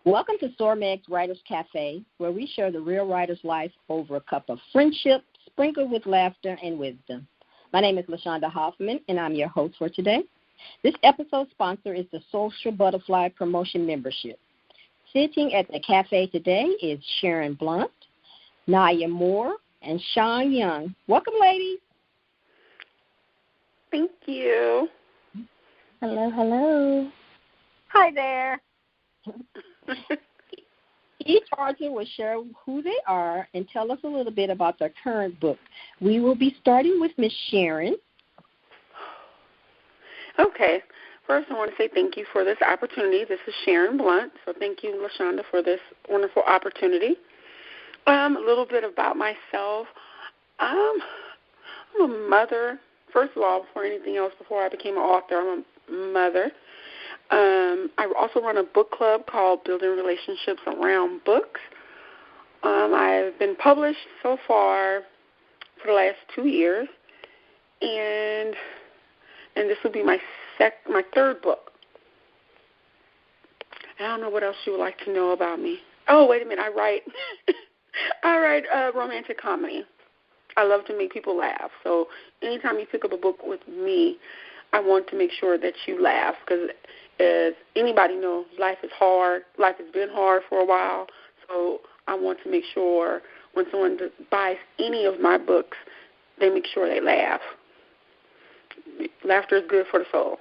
Welcome to SORMAG's Writers Cafe, where we share the real writer's life over a cup of friendship, sprinkled with laughter and wisdom. My name is LaShaunda Hoffman, and I'm your host for today. This episode's sponsor is the Social Butterfly Promotion Membership. Sitting at the cafe today is Sharon Blount, Niyah Moore, and Sean Young. Welcome, ladies. Thank you. Hello, hello. Hi there. Each author will share who they are and tell us a little bit about their current book. We will be starting with Miss Sharon. Okay. First, I want to say thank you for this opportunity. This is Sharon Blount, so thank you, LaShaunda, for this wonderful opportunity. A little bit about myself. I'm a mother. First of all, before anything else, before I became an author, I'm a mother. I also run a book club called Building Relationships Around Books. I've been published so far for the last 2 years, and this will be my third book. I don't know what else you would like to know about me. Oh, wait a minute, I write romantic comedy. I love to make people laugh. So anytime you pick up a book with me, I want to make sure that you laugh, because as anybody knows, life is hard. Life has been hard for a while. So I want to make sure when someone buys any of my books, they make sure they laugh. Laughter is good for the soul.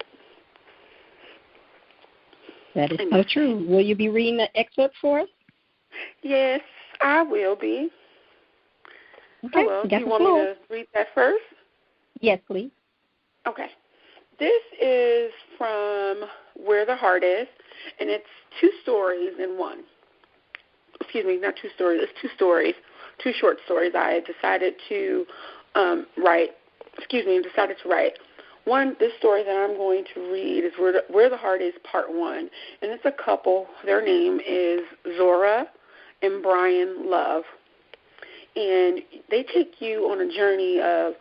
That is so true. Will you be reading the excerpt for us? Yes, I will be. Okay. Do you want me to read that first? Yes, please. Okay. This is from Where the Heart Is, and it's 2 stories in one. Excuse me, not 2 stories. It's 2 stories, 2 short stories I decided to write. This story that I'm going to read is Where the Heart Is, Part 1, and it's a couple. Their name is Zora and Brian Love, and they take you on a journey of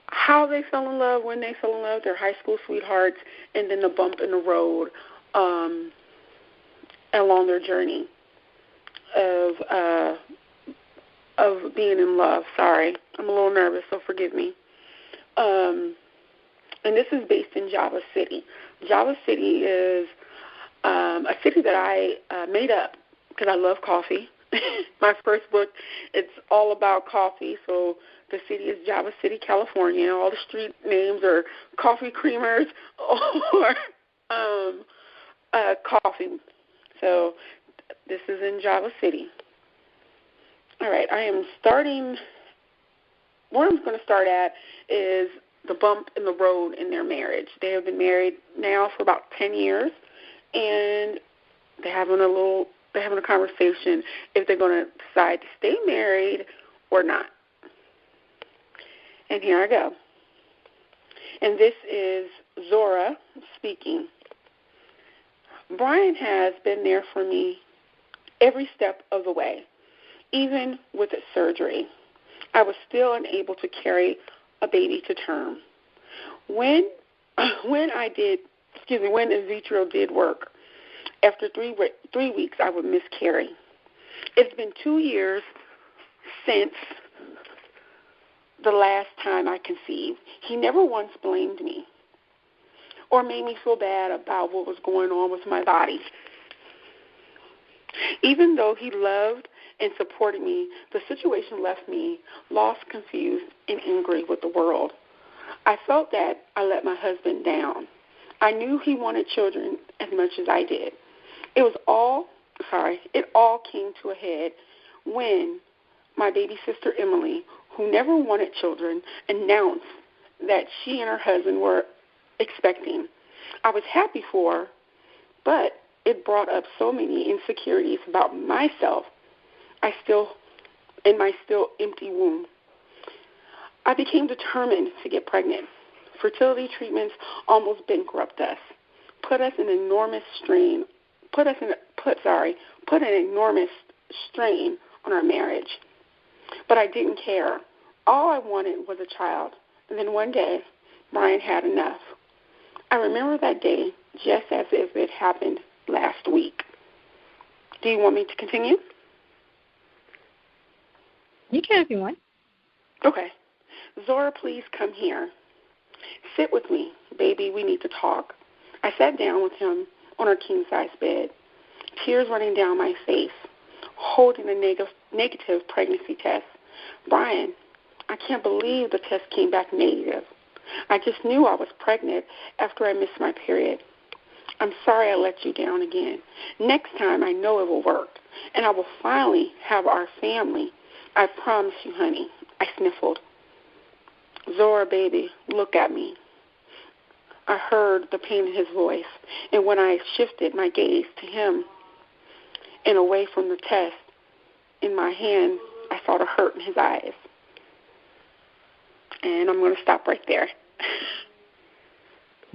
how they fell in love, when they fell in love, their high school sweethearts, and then the bump in the road along their journey of being in love. Sorry, I'm a little nervous, so forgive me. And this is based in Java City. Java City is a city that I made up because I love coffee. My first book, it's all about coffee, so the city is Java City, California. All the street names are coffee creamers or coffee. So this is in Java City. All right, where I'm going to start at is the bump in the road in their marriage. They have been married now for about 10 years, and they're having a conversation if they're going to decide to stay married or not. And here I go. And this is Zora speaking. Brian has been there for me every step of the way, even with his surgery. I was still unable to carry a baby to term. When Ezekiel did work, after 3 weeks, I would miscarry. It's been 2 years since the last time I conceived. He never once blamed me or made me feel bad about what was going on with my body. Even though he loved and supported me, the situation left me lost, confused, and angry with the world. I felt that I let my husband down. I knew he wanted children as much as I did. It all came to a head when my baby sister Emily, who never wanted children, announced that she and her husband were expecting. I was happy for her, but it brought up so many insecurities about myself. In my still empty womb. I became determined to get pregnant. Fertility treatments almost bankrupt us, put an enormous strain on our marriage. But I didn't care. All I wanted was a child. And then one day, Brian had enough. I remember that day just as if it happened last week. Do you want me to continue? You can if you want. Okay. Zora, please come here. Sit with me, baby. We need to talk. I sat down with him on our king-size bed, tears running down my face, holding a negative pregnancy test. Brian, I can't believe the test came back negative. I just knew I was pregnant after I missed my period. I'm sorry I let you down again. Next time I know it will work, and I will finally have our family. I promise you, honey. I sniffled. Zora, baby, look at me. I heard the pain in his voice, and when I shifted my gaze to him and away from the test in my hand, I saw the hurt in his eyes. And I'm going to stop right there.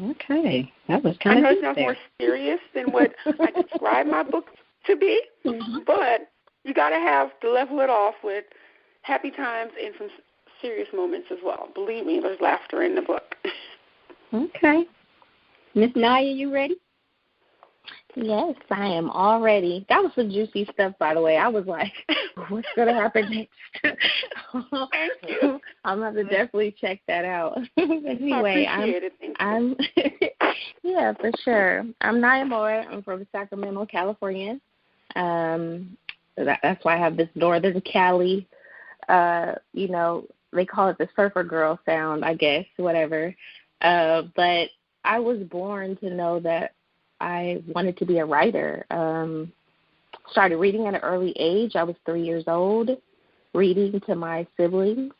Okay. That was kind of I know it sounds more serious than what I described my book to be, but you got to level it off with happy times and some serious moments as well. Believe me, there's laughter in the book. Okay. Miss Niyah, you ready? Yes, I am all ready. That was some juicy stuff, by the way. I was like, what's going to happen next? Thank you. I'm going to definitely check that out. Anyway, I'm yeah, for sure. I'm Niyah Moore. I'm from Sacramento, California. That's why I have this Northern Cali, they call it the surfer girl sound, I guess, whatever. But I was born to know that I wanted to be a writer. Started reading at an early age. I was 3 years old, reading to my siblings.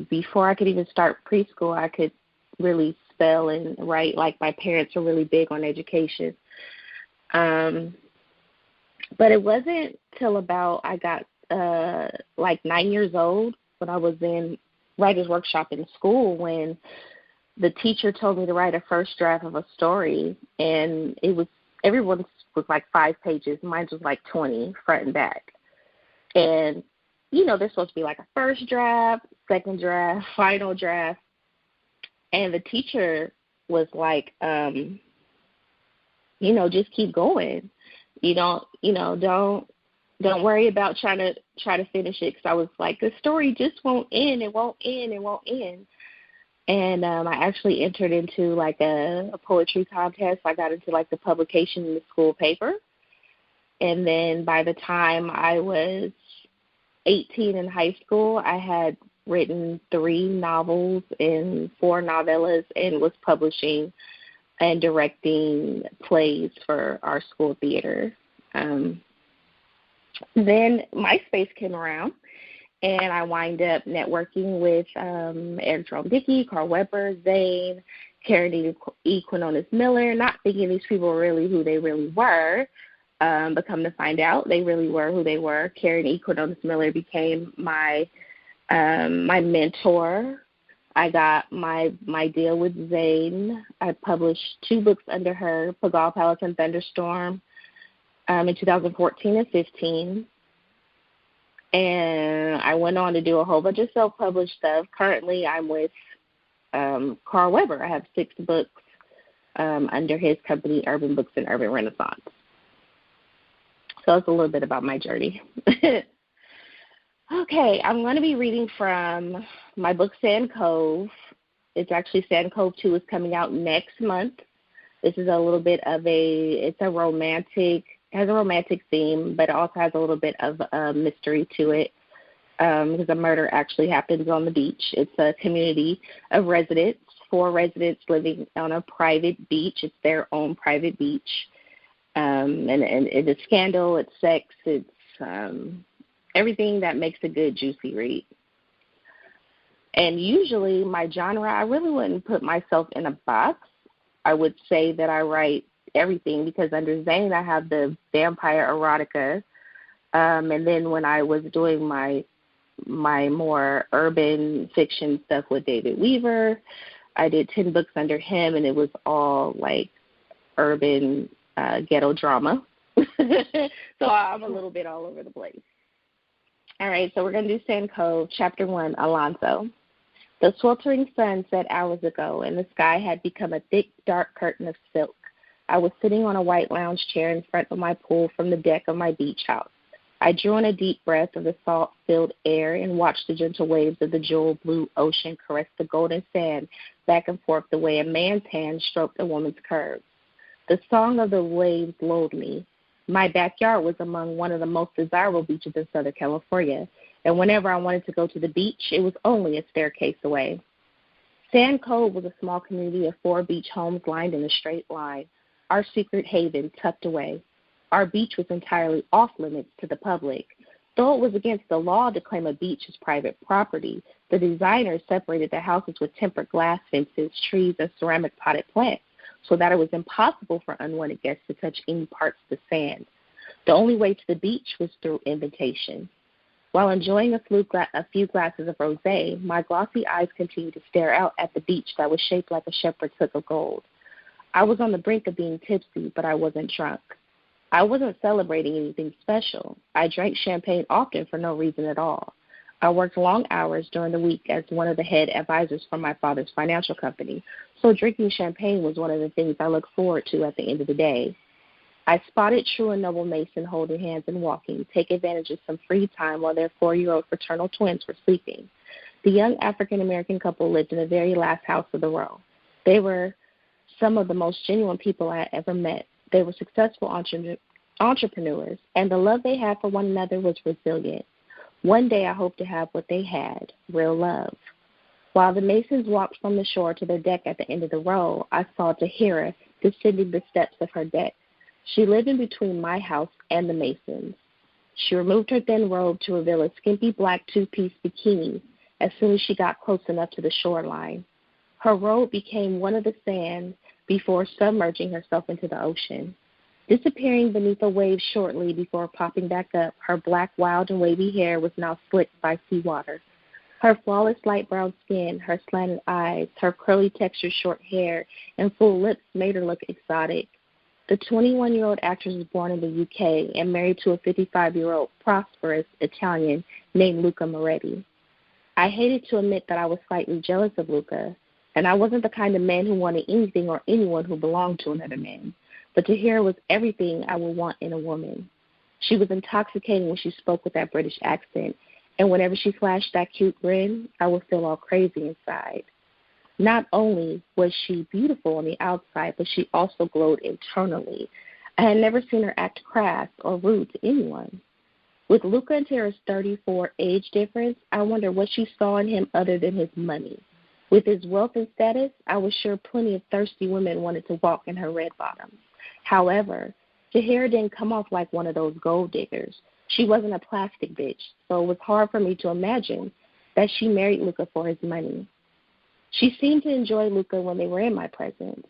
Before I could even start preschool, I could really spell and write. Like, my parents were really big on education. But it wasn't till about I got 9 years old when I was in writer's workshop in school when the teacher told me to write a first draft of a story, and everyone's was like 5 pages. Mine was like 20, front and back. And, they're supposed to be like a first draft, second draft, final draft. And the teacher was like, just keep going. Don't worry about trying to finish it, because I was like, the story just won't end. It won't end. It won't end. And I actually entered into like a poetry contest. I got into like the publication in the school paper. And then by the time I was 18 in high school, I had written 3 novels and 4 novellas and was publishing and directing plays for our school theater. Then MySpace came around, and I wind up networking with Eric Jerome Dickey, Carl Weber, Zane, Karen E. Quinones Miller, not thinking these people were really who they really were, but come to find out they really were who they were. Karen E. Quinones Miller became my mentor. I got my deal with Zane. I published 2 books under her, Pagal, Palace, and Thunderstorm, in 2014 and 15. And I went on to do a whole bunch of self-published stuff. Currently, I'm with Carl Weber. I have 6 books under his company, Urban Books and Urban Renaissance. So it's a little bit about my journey. Okay, I'm going to be reading from my book, Sand Cove. It's actually Sand Cove 2 is coming out next month. This is a little bit of has a romantic theme, but it also has a little bit of a mystery to it because a murder actually happens on the beach. It's a community of residents, 4 residents living on a private beach. It's their own private beach. And it's scandal, it's sex, it's everything that makes a good, juicy read. And usually my genre, I really wouldn't put myself in a box. I would say that I write everything because under Zane I have the vampire erotica. And then when I was doing my more urban fiction stuff with David Weaver, I did 10 books under him, and it was all like urban ghetto drama. So I'm a little bit all over the place. All right, so we're going to do Sand Cove, Chapter 1, Alonzo. The sweltering sun set hours ago, and the sky had become a thick, dark curtain of silk. I was sitting on a white lounge chair in front of my pool from the deck of my beach house. I drew in a deep breath of the salt-filled air and watched the gentle waves of the jewel blue ocean caress the golden sand back and forth the way a man's hand stroked a woman's curves. The song of the waves lulled me. My backyard was among one of the most desirable beaches in Southern California, and whenever I wanted to go to the beach, it was only a staircase away. Sand Cove was a small community of 4 beach homes lined in a straight line, our secret haven tucked away. Our beach was entirely off-limits to the public. Though it was against the law to claim a beach as private property, the designers separated the houses with tempered glass fences, trees, and ceramic potted plants so that it was impossible for unwanted guests to touch any parts of the sand. The only way to the beach was through invitation. While enjoying a few glasses of rosé, my glossy eyes continued to stare out at the beach that was shaped like a shepherd's hook of gold. I was on the brink of being tipsy, but I wasn't drunk. I wasn't celebrating anything special. I drank champagne often for no reason at all. I worked long hours during the week as one of the head advisors for my father's financial company, so drinking champagne was one of the things I looked forward to at the end of the day. I spotted True and Noble Mason holding hands and walking, take advantage of some free time while their 4-year-old fraternal twins were sleeping. The young African-American couple lived in the very last house of the row. They were some of the most genuine people I had ever met. They were successful entrepreneurs, and the love they had for one another was resilient. One day I hope to have what they had, real love. While the Masons walked from the shore to their deck at the end of the row, I saw Tahira descending the steps of her deck. She lived in between my house and the Masons. She removed her thin robe to reveal a skimpy black 2-piece bikini as soon as she got close enough to the shoreline. Her robe became one of the sand before submerging herself into the ocean. Disappearing beneath a wave shortly before popping back up, her black, wild, and wavy hair was now slicked by seawater. Her flawless light brown skin, her slanted eyes, her curly textured short hair, and full lips made her look exotic. The 21-year-old actress was born in the UK and married to a 55-year-old prosperous Italian named Luca Moretti. I hated to admit that I was slightly jealous of Luca, and I wasn't the kind of man who wanted anything or anyone who belonged to another man. But Tahira was everything I would want in a woman. She was intoxicating when she spoke with that British accent, and whenever she flashed that cute grin, I would feel all crazy inside. Not only was she beautiful on the outside, but she also glowed internally. I had never seen her act crass or rude to anyone. With Luca and Tahira's 34 age difference, I wonder what she saw in him other than his money. With his wealth and status, I was sure plenty of thirsty women wanted to walk in her red bottoms. However, Tahira didn't come off like one of those gold diggers. She wasn't a plastic bitch, so it was hard for me to imagine that she married Luca for his money. She seemed to enjoy Luca when they were in my presence.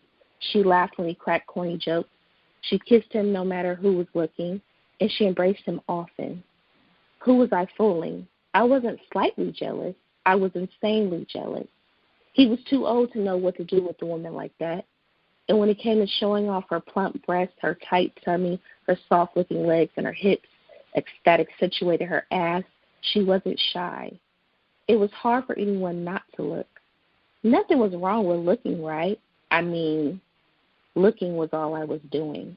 She laughed when he cracked corny jokes. She kissed him no matter who was looking, and she embraced him often. Who was I fooling? I wasn't slightly jealous. I was insanely jealous. He was too old to know what to do with a woman like that. And when it came to showing off her plump breasts, her tight tummy, her soft-looking legs, and her hips, ecstatic accentuated her ass, she wasn't shy. It was hard for anyone not to look. Nothing was wrong with looking right. I mean, looking was all I was doing.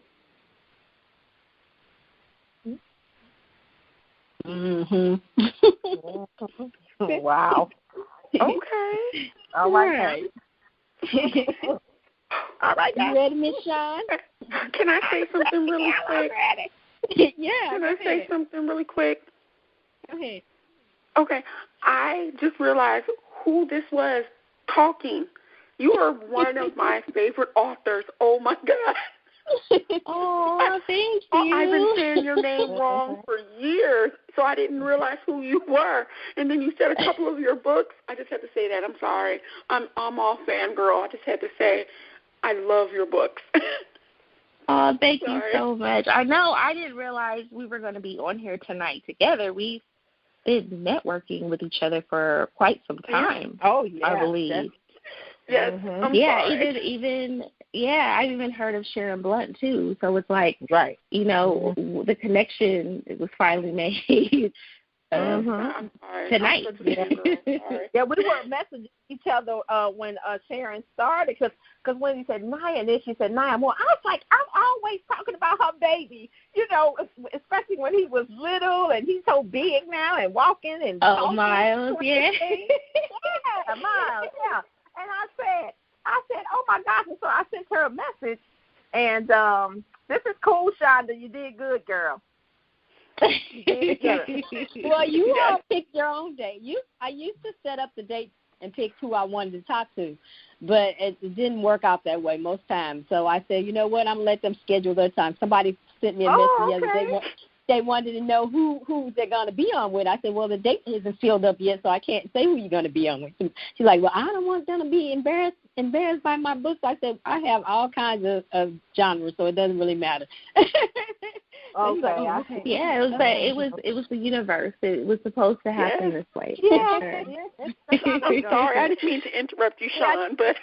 Mhm. Wow. Okay. All right. All right. You ready, Miss Shawn? Can I say something really quick? Yeah. Can I say something really quick? Go ahead. Okay. I just realized who this was talking. You are one of my favorite authors. Oh, my God. Oh, thank you. I've been saying your name wrong for years, so I didn't realize who you were. And then you said a couple of your books. I just had to say that. I'm sorry. I'm all fangirl. I just had to say I love your books. Oh, thank you so much. I know I didn't realize we were going to be on here tonight together. We've been networking with each other for quite some time. Oh, yeah. I believe. Yes. Mm-hmm. I'm sorry. I've even heard of Sharon Blount too. So it's like, right. You know, the connection was finally made. I'm sorry. Tonight. Yeah, we were messaging each other when Sharon started because when you said Niyah, and then she said Niyah Moore, I was like, I always talking about her baby, you know, especially when he was little and he's so big now and walking and talking. Miles, yeah. Yeah, Miles, yeah. And I said, oh, my gosh. And so I sent her a message, and this is cool, Shonda. You did good, girl. You did good. Well, you all picked your own date. I used to set up the date and pick who I wanted to talk to, but it didn't work out that way most times. So I said, you know what, I'm going to let them schedule their time. Somebody sent me a message the other day. They wanted to know who they're going to be on with. I said, well, the date isn't filled up yet, so I can't say who you're going to be on with. She's like, well, I don't want them to be embarrassed by my books. I said, I have all kinds of genres, so it doesn't really matter. Okay. Yeah, it was the universe. It was supposed to happen this way. Yeah. I'm sorry, I didn't mean to interrupt you, Sean, but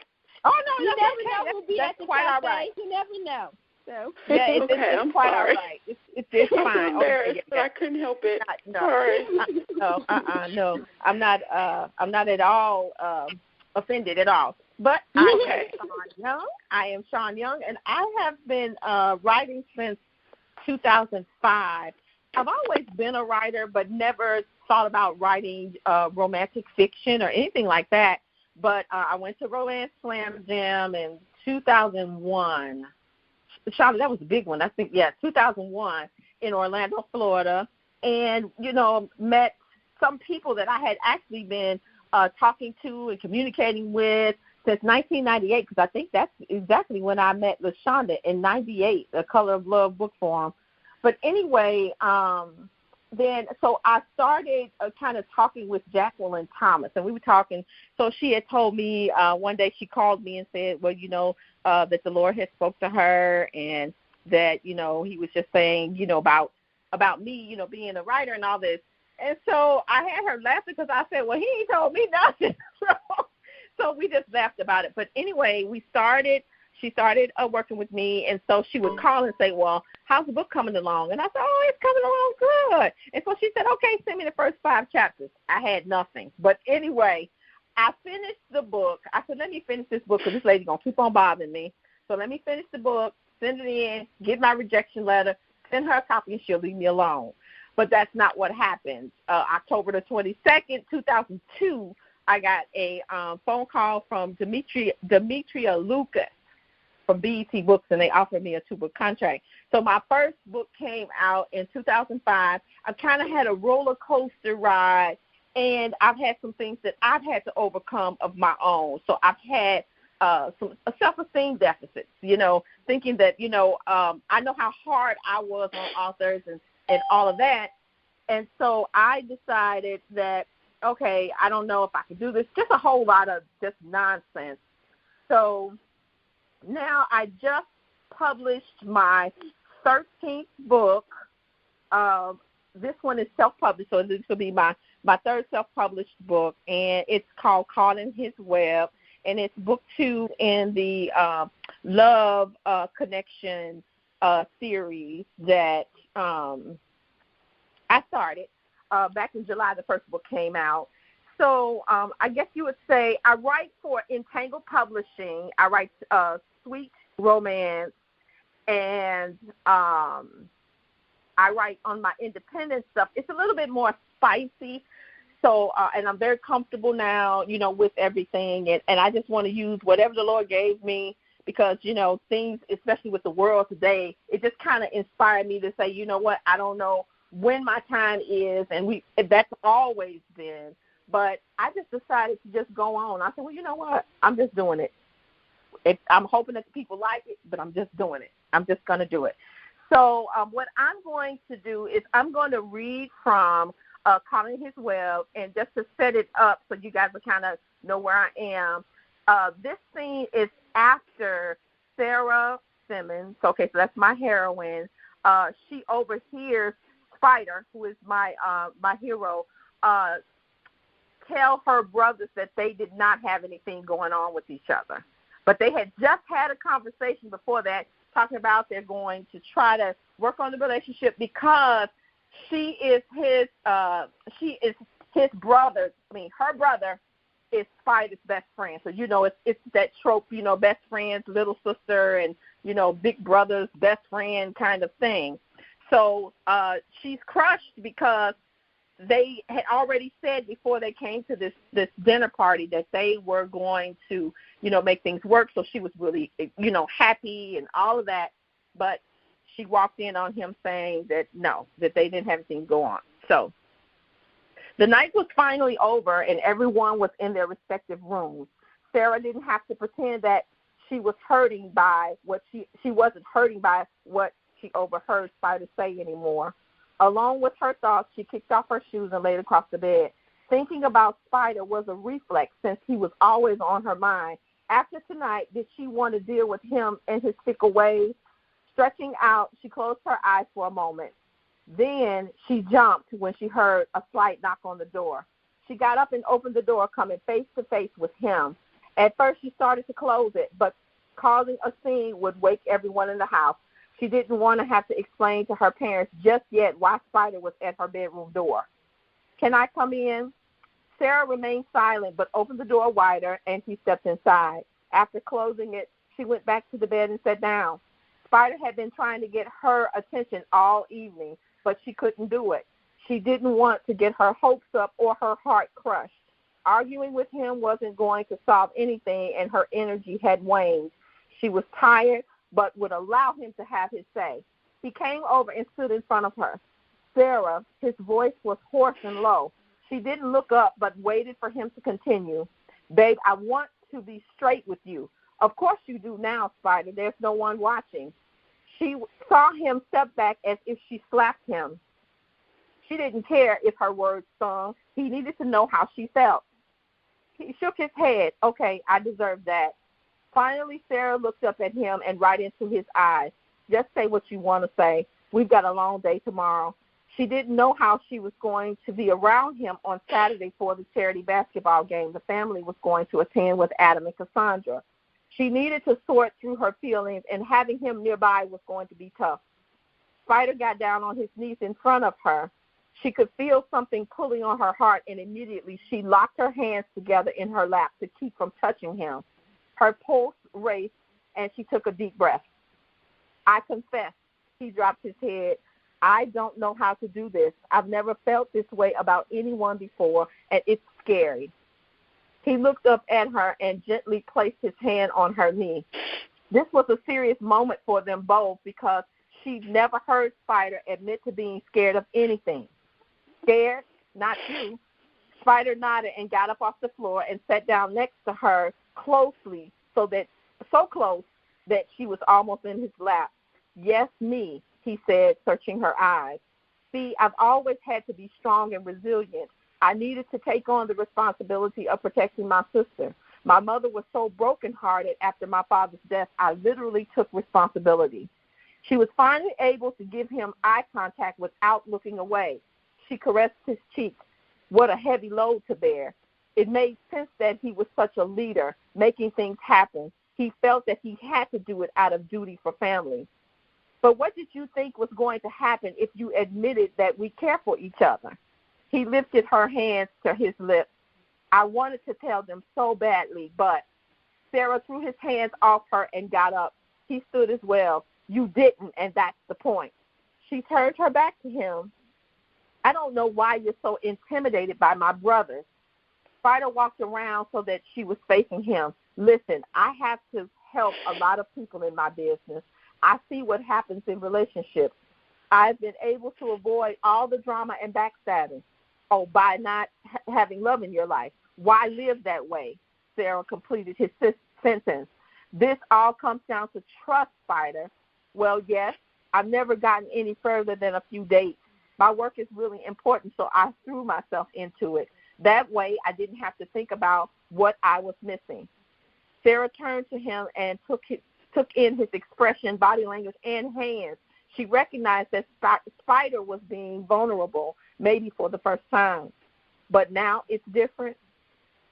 you never know who'll be at the quite cafe. All right. You never know. So yeah, it's quite sorry. all right. It's fine. I'm embarrassed, but I couldn't help it. Sorry. No, I'm not at all offended at all. But I am Sean Young, and I have been writing since 2005. I've always been a writer, but never thought about writing romantic fiction or anything like that. But I went to Romance Slam Jam in 2001. Charlotte, that was a big one. I think, 2001 in Orlando, Florida, and, you know, met some people that I had actually been talking to and communicating with since 1998, because I think that's exactly when I met LaShaunda in 98, The Color of Love book forum. But anyway, so I started kind of talking with Jacqueline Thomas, and we were talking. So she had told me one day, she called me and said, well, you know, that the Lord had spoke to her, and that, you know, he was just saying, you know, about me, you know, being a writer and all this. And so I had her laughing because I said, well, he ain't told me nothing. So we just laughed about it. But anyway, she started working with me, and so she would call and say, well, how's the book coming along? And I said, oh, it's coming along good. And so she said, okay, send me the first 5 chapters. I had nothing. But anyway, I finished the book. I said, let me finish this book because this lady's going to keep on bothering me. So let me finish the book, send it in, get my rejection letter, send her a copy, and she'll leave me alone. But that's not what happened. October the 22nd, 2002, I got a phone call from Demetria Lucas from BET Books, and they offered me a 2-book contract. So my first book came out in 2005. I kind of had a roller coaster ride, and I've had some things that I've had to overcome of my own. So I've had some self-esteem deficits, you know, thinking that, you know, I know how hard I was on authors and all of that. And so I decided that, okay, I don't know if I can do this, just a whole lot of just nonsense. So now I just published my 13th book. This one is self-published, so this will be my third self-published book, and it's called Caught in His Web, and it's book 2 in the Love Connection series that I started back in July. The first book came out. So I guess you would say I write for Entangled Publishing. I write sweet romance, and I write on my independent stuff. It's a little bit more spicy. So, and I'm very comfortable now, you know, with everything. And I just want to use whatever the Lord gave me because, you know, things, especially with the world today, it just kind of inspired me to say, you know what, I don't know when my time is, and that's always been. But I just decided to just go on. I said, well, you know what, I'm just doing it. I'm hoping that the people like it, but I'm just doing it. I'm just going to do it. So what I'm going to do is I'm going to read from Caught in His Web, and just to set it up so you guys will kind of know where I am. This scene is after Sarah Simmons. Okay, so that's my heroine. She overhears Spider, who is my hero, tell her brothers that they did not have anything going on with each other. But they had just had a conversation before that talking about they're going to try to work on the relationship because she is his brother. I mean, her brother is Spider's best friend. So, you know, it's that trope, you know, best friends, little sister, and, big brother's best friend kind of thing. So she's crushed because they had already said before they came to this dinner party that they were going to, make things work. So she was really, happy and all of that. But she walked in on him saying that no, that they didn't have anything to go on. So the night was finally over and everyone was in their respective rooms. Sarah didn't have to pretend that she was hurting by what she wasn't hurting by what she overheard Spider say anymore. Along with her thoughts, she kicked off her shoes and laid across the bed. Thinking about Spider was a reflex since he was always on her mind. After tonight, did she want to deal with him and his fickle ways? Stretching out, she closed her eyes for a moment. Then she jumped when she heard a slight knock on the door. She got up and opened the door, coming face to face with him. At first, she started to close it, but causing a scene would wake everyone in the house. She didn't want to have to explain to her parents just yet why Spider was at her bedroom door. Can I come in? Sarah remained silent but opened the door wider, and she stepped inside. After closing it, she went back to the bed and sat down. Spider had been trying to get her attention all evening, but she couldn't do it. She didn't want to get her hopes up or her heart crushed. Arguing with him wasn't going to solve anything, and her energy had waned. She was tired, but would allow him to have his say. He came over and stood in front of her. Sarah, his voice was hoarse and low. She didn't look up, but waited for him to continue. Babe, I want to be straight with you. Of course you do now, Spider. There's no one watching. She saw him step back as if she slapped him. She didn't care if her words stung. He needed to know how she felt. He shook his head. Okay, I deserve that. Finally, Sarah looked up at him and right into his eyes. Just say what you want to say. We've got a long day tomorrow. She didn't know how she was going to be around him on Saturday for the charity basketball game the family was going to attend with Adam and Cassandra. She needed to sort through her feelings, and having him nearby was going to be tough. Spider got down on his knees in front of her. She could feel something pulling on her heart, and immediately she locked her hands together in her lap to keep from touching him. Her pulse raced, and she took a deep breath. I confess, he dropped his head. I don't know how to do this. I've never felt this way about anyone before, and it's scary. He looked up at her and gently placed his hand on her knee. This was a serious moment for them both because she'd never heard Spider admit to being scared of anything. Scared? Not you. Spider nodded and got up off the floor and sat down next to her closely, so close that she was almost in his lap. Yes, me, he said, searching her eyes. See, I've always had to be strong and resilient. I needed to take on the responsibility of protecting my sister. My mother was so brokenhearted after my father's death, I literally took responsibility. She was finally able to give him eye contact without looking away. She caressed his cheek. What a heavy load to bear. It made sense that he was such a leader, making things happen. He felt that he had to do it out of duty for family. But what did you think was going to happen if you admitted that we care for each other? He lifted her hands to his lips. I wanted to tell them so badly, but Sarah threw his hands off her and got up. He stood as well. You didn't, and that's the point. She turned her back to him. I don't know why you're so intimidated by my brothers. Spider walked around so that she was facing him. Listen, I have to help a lot of people in my business. I see what happens in relationships. I've been able to avoid all the drama and backstabbing. Oh, by not having love in your life. Why live that way? Sarah completed his sentence. This all comes down to trust, Spider. Well, yes, I've never gotten any further than a few dates. My work is really important, so I threw myself into it. That way I didn't have to think about what I was missing. Sarah turned to him and took in his expression, body language, and hands. She recognized that Spider was being vulnerable, maybe for the first time. But now it's different.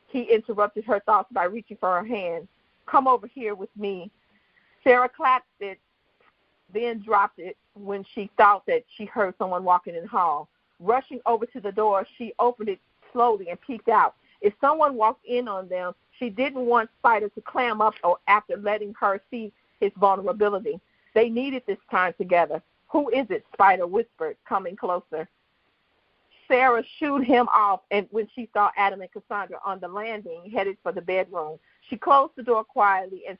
He interrupted her thoughts by reaching for her hand. Come over here with me. Sarah clasped it, then dropped it when she thought that she heard someone walking in the hall. Rushing over to the door, she opened it slowly and peeked out. If someone walked in on them, she didn't want Spider to clam up after letting her see his vulnerability. They needed this time together. Who is it? Spider whispered, coming closer. Sarah shooed him off, and when she saw Adam and Cassandra on the landing, headed for the bedroom, she closed the door quietly and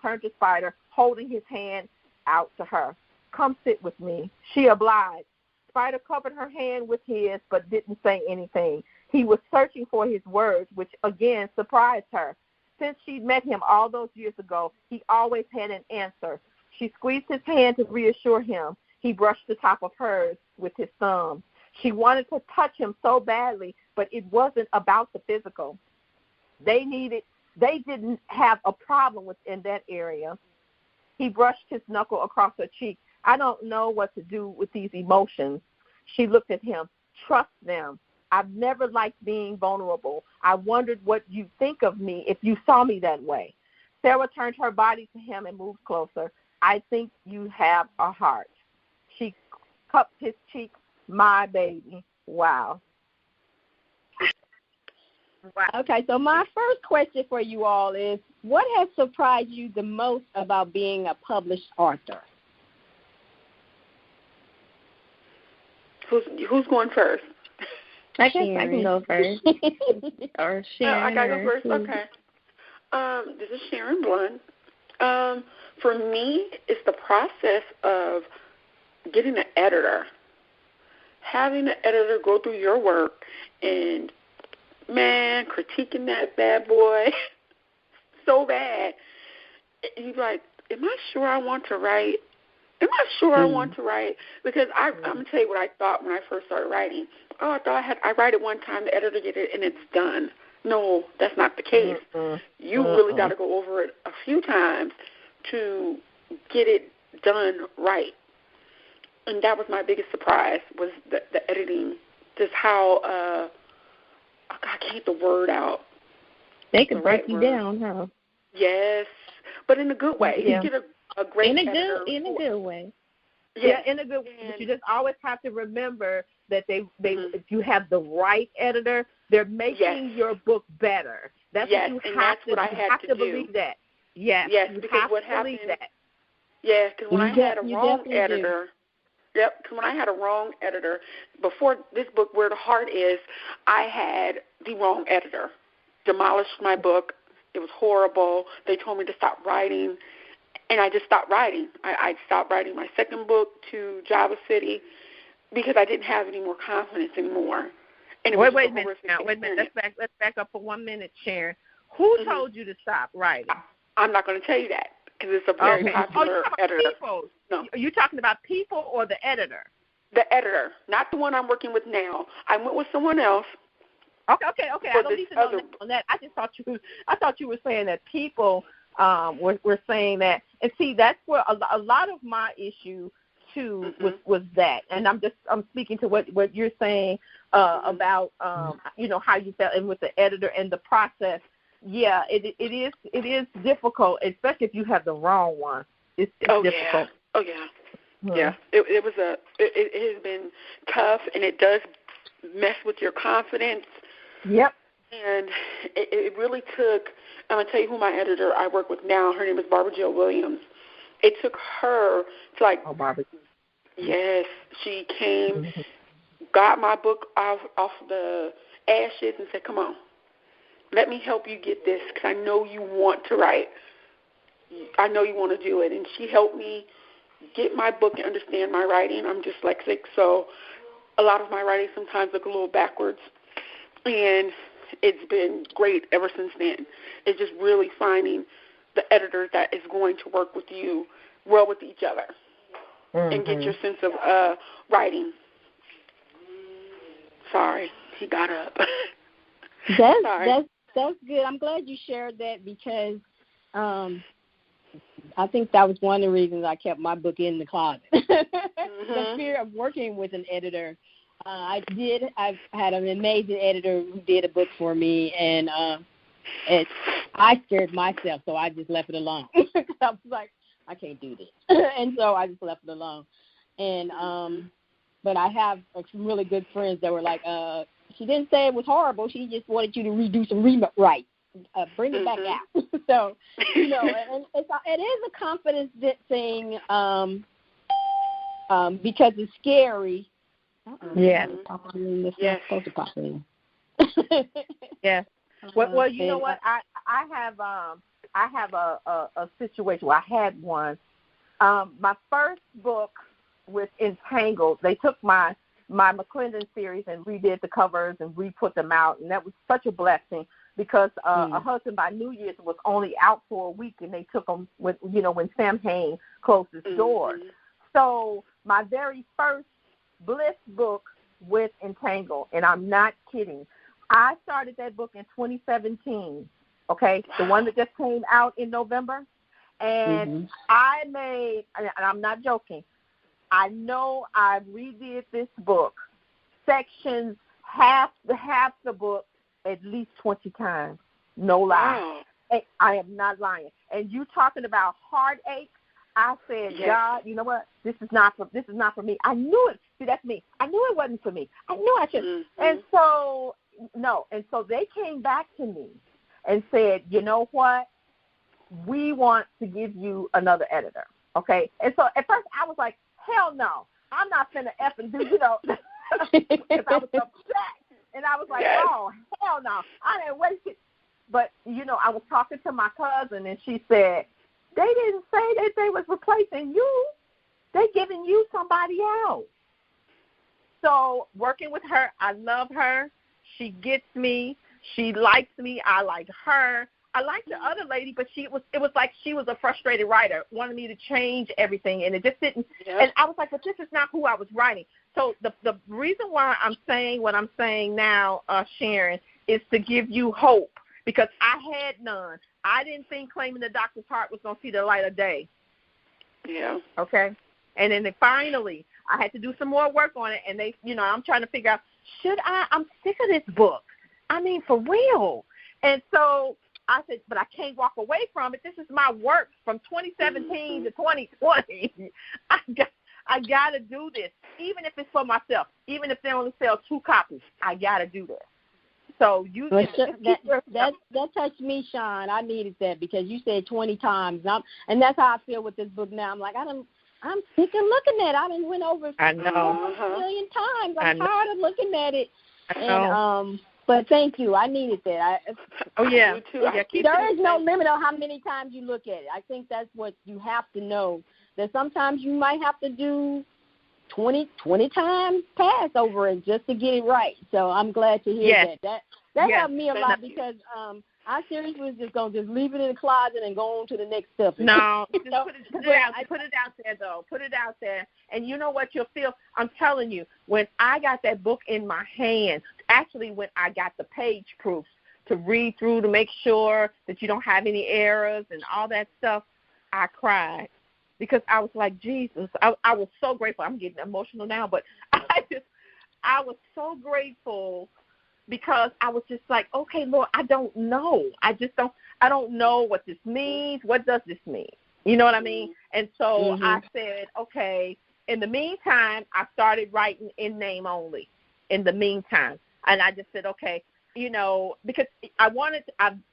turned to Spider, holding his hand out to her. Come sit with me. She obliged. Spider covered her hand with his, but didn't say anything. He was searching for his words, which again surprised her. Since she'd met him all those years ago, he always had an answer. She squeezed his hand to reassure him. He brushed the top of hers with his thumb. She wanted to touch him so badly, but it wasn't about the physical. They didn't have a problem in that area. He brushed his knuckle across her cheek. I don't know what to do with these emotions. She looked at him. Trust them. I've never liked being vulnerable. I wondered what you'd think of me if you saw me that way. Sarah turned her body to him and moved closer. I think you have a heart. She cupped his cheek. My baby. Wow. Okay, so my first question for you all is, what has surprised you the most about being a published author? Who's going first? I guess I can go first. Or Sharon. I got to go first? Okay. This is Sharon Blount. For me, it's the process of getting an editor. Having an editor go through your work and, man, critiquing that bad boy so bad. You're like, am I sure I want to write? Am I sure I want to write? Because I'm going to tell you what I thought when I first started writing. Oh, I thought I write it one time, the editor get it, and it's done. No, that's not the case. You really got to go over it a few times to get it done right. And that was my biggest surprise, was the editing, just how, I can't get the word out. They can break you down, huh? Yes, but in a good way. Yeah. You get a great editor. In a good way. Yeah, in a good way. But you just always have to remember that if you have the right editor, they're making your book better. That's what you have to do. You have to believe that. Yes, because what happened, yeah, because when I had a wrong editor, because when I had a wrong editor, before this book, Where the Heart Is, I had the wrong editor. Demolished my book. It was horrible. They told me to stop writing, and I just stopped writing. I stopped writing my second book, To Java City, because I didn't have any more confidence anymore. And wait a minute. Let's back up for 1 minute, Sharon. Who told you to stop writing? I'm not going to tell you that, because it's a very popular editor. People. No. Are you talking about people or the editor? The editor, not the one I'm working with now. I went with someone else. Okay. I don't need to know on that. I just thought you were saying that people were saying that. And see, that's where a lot of my issue too was that. And I'm speaking to what you're saying about how you felt and with the editor and the process. Yeah, it is difficult, especially if you have the wrong one. It's difficult. Yeah. Oh yeah. Yeah. It has been tough, and it does mess with your confidence. Yep. And it really took. I'm gonna tell you who my editor I work with now. Her name is Barbara Jill Williams. It took her to Oh, Barbara. Yes, she came, got my book off the ashes, and said, "Come on, let me help you get this, because I know you want to write. I know you want to do it." And she helped me get my book and understand my writing. I'm dyslexic, so a lot of my writing sometimes look a little backwards. And it's been great ever since then. It's just really finding the editor that is going to work with you well with each other and get your sense of writing. Sorry, he got up. That's good. I'm glad you shared that, because I think that was one of the reasons I kept my book in the closet. The fear of working with an editor. I've had an amazing editor who did a book for me, and I scared myself, so I just left it alone. I was like, I can't do this. And so I just left it alone. And but I have some really good friends that were like, she didn't say it was horrible. She just wanted you to redo some rewrites. bring it back out. So, you know, and it is a confidence thing because it's scary. Yes. Yes. Supposed to pop in. Yes. Well, you know what? I have a situation. Well, I had one. My first book with Entangled, they took my McClendon series and redid the covers and re-put them out, and that was such a blessing because A Husband by New Year's was only out for a week, and they took them when Sam Hain closed his doors. So my very first Bliss book with Entangled, and I'm not kidding, I started that book in 2017, okay, the one that just came out in November, and I made, and I'm not joking, I know I redid this book, sections, half the book, at least 20 times. No lie. Wow. I am not lying. And you talking about heartache, I said, God, you know what? This is not for me. I knew it. See, that's me. I knew it wasn't for me. I knew I should. And so, they came back to me and said, you know what? We want to give you another editor. Okay? And so at first I was like, hell no. I'm not finna F and do, because I was upset. And I was like, oh, hell no. I didn't waste it. But, I was talking to my cousin, and she said, they didn't say that they was replacing you. They giving you somebody else. So working with her, I love her. She gets me. She likes me. I like her. I like the other lady, but it was like she was a frustrated writer, wanted me to change everything, and it just didn't. Yep. And I was like, but this is not who I was writing. So the reason why I'm saying what I'm saying now, Sharon, is to give you hope, because I had none. I didn't think Claiming the Doctor's Heart was going to see the light of day. Yeah. Okay. And then finally, I had to do some more work on it, and I'm trying to figure out, I'm sick of this book. I mean, for real. And so I said, but I can't walk away from it. This is my work from 2017 to 2020. I got to do this, even if it's for myself, even if they only sell 2 copies. I got to do this. So that touched me, Sean. I needed that because you said 20 times, and that's how I feel with this book now. I'm like, I'm sick of looking at it. I done went over it a million times. I'm tired of looking at it. And but thank you. I needed that. Me too. There is no limit on how many times you look at it. I think that's what you have to know. That sometimes you might have to do 20 times pass over it just to get it right. So I'm glad to hear that. That helped me a lot because I seriously was just going to just leave it in the closet and go on to the next stuff. No, just put it out there, though. Put it out there. And you know what you'll feel? I'm telling you, when I got that book in my hand, actually when I got the page proofs to read through to make sure that you don't have any errors and all that stuff, I cried. Because I was like, Jesus, I was so grateful. I'm getting emotional now, but I was so grateful because I was just like, okay, Lord, I don't know. I don't know what this means. What does this mean? You know what I mean? And so I said, okay, in the meantime, I started writing in name only in the meantime. And I just said, okay, because I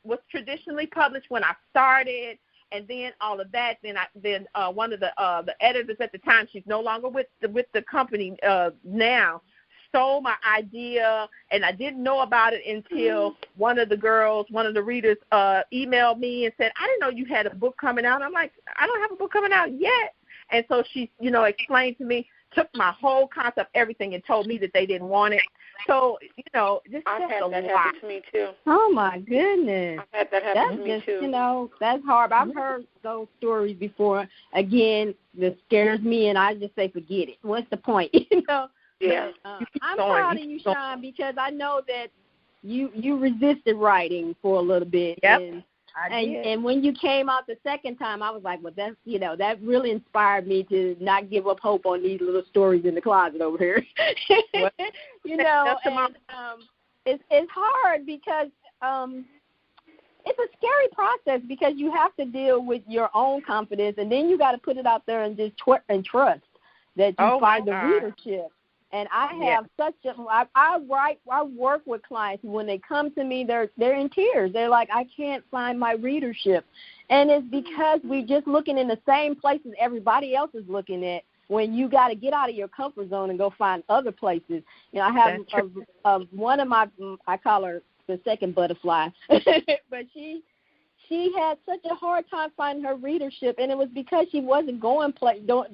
was traditionally published when I started. And then all of that, then one of the editors at the time, she's no longer with the company now, stole my idea, and I didn't know about it until one of the readers emailed me and said, I didn't know you had a book coming out. I'm like, I don't have a book coming out yet. And so she, explained to me, took my whole concept, everything, and told me that they didn't want it. So, I've had that happen to me, too. Oh, my goodness. I've had that happen to me, too. That's hard. I've heard those stories before. Again, that scares me, and I just say, forget it. What's the point? Yeah. I'm proud of you, Sean, because I know that you resisted writing for a little bit. Yep. And when you came out the second time, I was like, well, that's that really inspired me to not give up hope on these little stories in the closet over here. It's hard because it's a scary process because you have to deal with your own confidence, and then you got to put it out there and just trust that you find the readership. And I have I work with clients. When they come to me, they're in tears. They're like, I can't find my readership. And it's because we're just looking in the same places everybody else is looking at, when you got to get out of your comfort zone and go find other places. You know, I have one of my, I call her the second butterfly, but she had such a hard time finding her readership, and it was because she wasn't going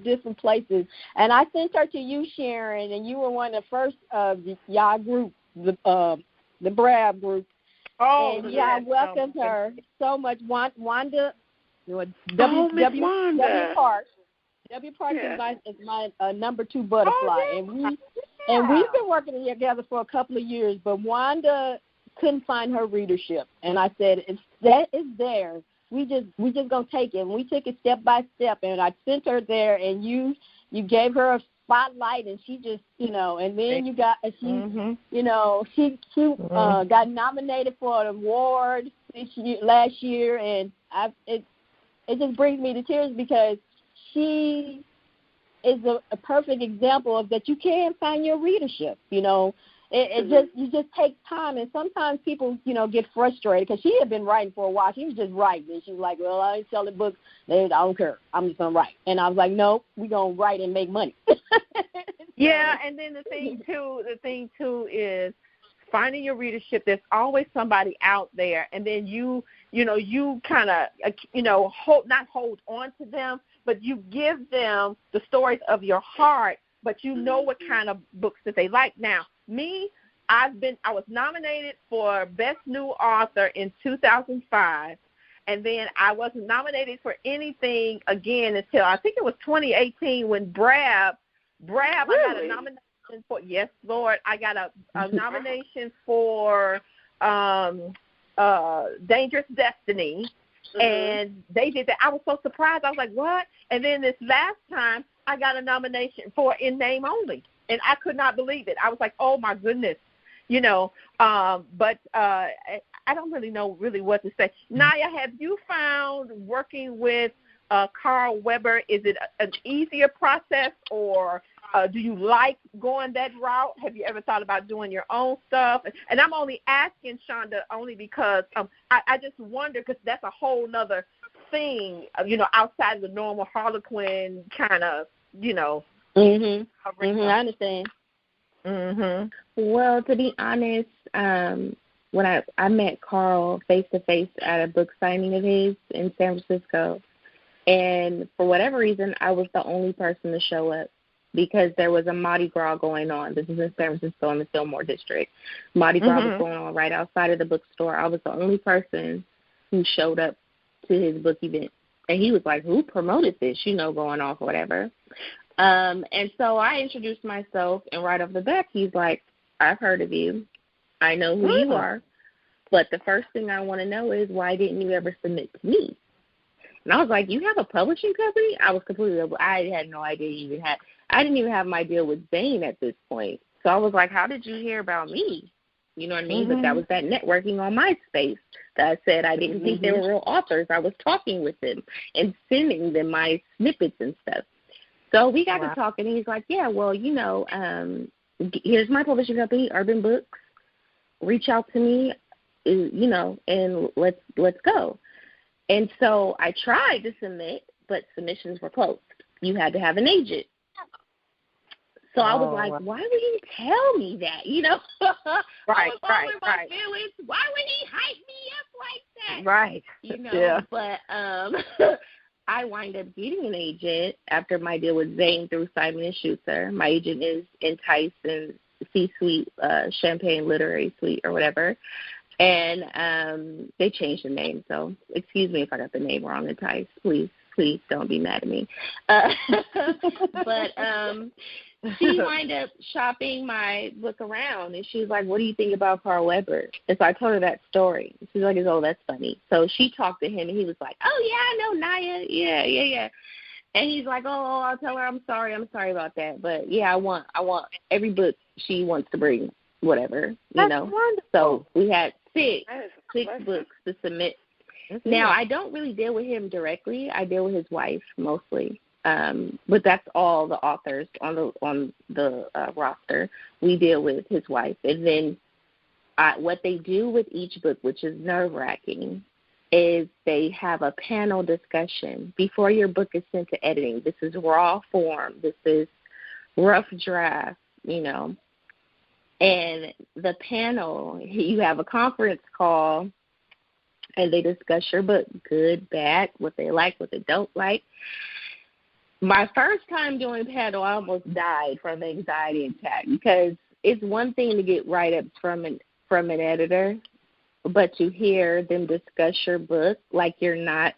different places. And I sent her to you, Sharon, and you were one of the first of y'all group, the Brab group. Oh, and I welcomed her so much. Wanda, Wanda. Park. W. Park is my number 2 butterfly, and we've been working together for a couple of years. But Wanda couldn't find her readership, and I said, it's there. We just gonna take it. And we took it step by step, and I sent her there, and you gave her a spotlight, and she just, and then you got she got nominated for an award last year, and it just brings me to tears, because she is a perfect example of that. You can find your readership, It just takes time, and sometimes people, get frustrated, because she had been writing for a while. She was just writing, and she was like, well, I ain't selling books. I don't care. I'm just going to write. And I was like, no, we're going to write and make money. Yeah, and then the thing, too, is finding your readership. There's always somebody out there, and then you kind of, not hold on to them, but you give them the stories of your heart, but you know what kind of books that they like. Now, me, I was nominated for Best New Author in 2005, and then I wasn't nominated for anything again until I think it was 2018 when Brab, really? I got a nomination for, yes, Lord, I got a nomination for Dangerous Destiny, and they did that. I was so surprised. I was like, what? And then this last time, I got a nomination for In Name Only. And I could not believe it. I was like, oh, my goodness, but I don't really know what to say. Niyah, have you found working with Carl Weber, is it an easier process, or do you like going that route? Have you ever thought about doing your own stuff? And I'm only asking, Shonda, only because I just wonder, because that's a whole nother thing, outside of the normal Harlequin kind of, I understand. Well, to be honest, when I met Carl face-to-face at a book signing of his in San Francisco, and for whatever reason, I was the only person to show up, because there was a Mardi Gras going on. This is in San Francisco in the Fillmore district. Mardi Gras was going on right outside of the bookstore. I was the only person who showed up to his book event. And he was like, who promoted this, going off or whatever. And so I introduced myself, and right off the bat, he's like, I've heard of you. I know who you are. But the first thing I want to know is, why didn't you ever submit to me? And I was like, you have a publishing company? I had no idea I didn't even have my deal with Zane at this point. So I was like, how did you hear about me? You know what I mean? But that was that networking on MySpace that I said I didn't think they were real authors. I was talking with them and sending them my snippets and stuff. So we got to talking, and he's like, yeah, well, here's my publishing company, Urban Books. Reach out to me, and let's go. And so I tried to submit, but submissions were closed. You had to have an agent. So I was like, why would he tell me that? I was following my feelings. Why would he hype me up like that? Right. But I wind up getting an agent after my deal with Zane through Simon & Schuster. My agent is Entice and C-Suite, Champagne Literary Suite or whatever. And they changed the name, so excuse me if I got the name wrong, Entice. Please don't be mad at me. But she wind up shopping my book around, and she was like, what do you think about Carl Weber? And so I told her that story. She's like, oh, that's funny. So she talked to him, and he was like, oh, yeah, I know Niyah. Yeah. And he's like, oh, I'll tell her I'm sorry about that. But, yeah, I want every book she wants to bring, whatever, That's wonderful. So we had six books to submit. Now, I don't really deal with him directly. I deal with his wife mostly. But that's all the authors on the roster we deal with, his wife. And then what they do with each book, which is nerve-wracking, is they have a panel discussion before your book is sent to editing. This is raw form. This is rough draft, And the panel, you have a conference call, and they discuss your book, good, bad, what they like, what they don't like. My first time doing panel, I almost died from anxiety attack because it's one thing to get write-ups from an editor, but to hear them discuss your book like you're not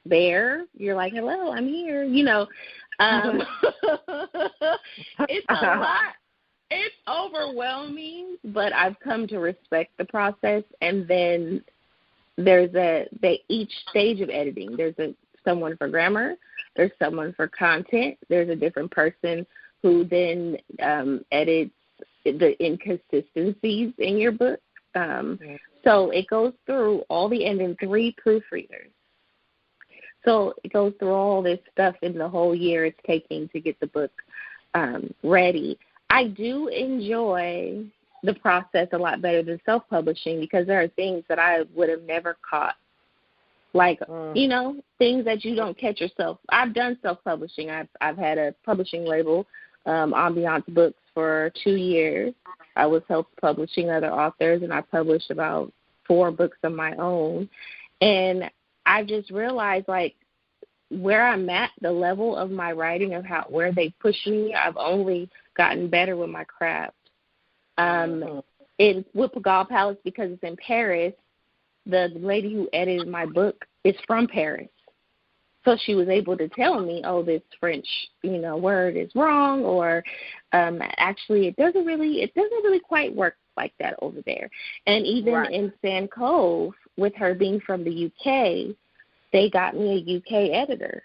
there, you're like, hello, I'm here, It's a lot. It's overwhelming, but I've come to respect the process. And then there's each stage of editing. There's someone for grammar. There's someone for content. There's a different person who then edits the inconsistencies in your book. So it goes through all and then 3 proofreaders. So it goes through all this stuff in the whole year it's taking to get the book ready. I do enjoy the process a lot better than self-publishing because there are things that I would have never caught. Like, things that you don't catch yourself. I've done self-publishing. I've had a publishing label, Ambiance Books, for 2 years. I was self-publishing other authors, and I published about 4 books of my own. And I just realized, like, where I'm at, the level of my writing of where they push me, I've only gotten better with my craft. With Pigalle Palace, because it's in Paris, the lady who edited my book is from Paris. So she was able to tell me, oh, this French, word is wrong, or actually it doesn't really quite work like that over there. And even in Sand Cove, with her being from the UK, they got me a UK editor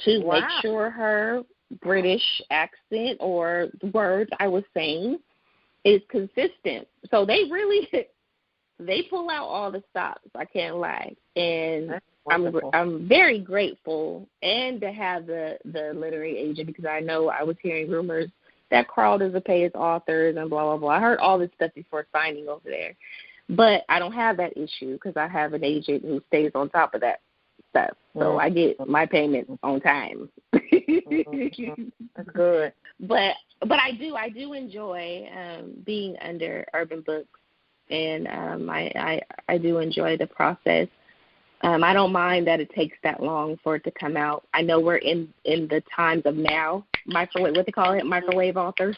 to make sure her British accent or words I was saying is consistent. So they really they pull out all the stops. I can't lie, and I'm very grateful, and to have the literary agent, because I know I was hearing rumors that Carl doesn't pay his authors and blah blah blah. I heard all this stuff before signing over there, but I don't have that issue because I have an agent who stays on top of that stuff, so I get my payment on time. That's good. But I do enjoy being under Urban Books. And I do enjoy the process. I don't mind that it takes that long for it to come out. I know we're in the times of now, microwave authors,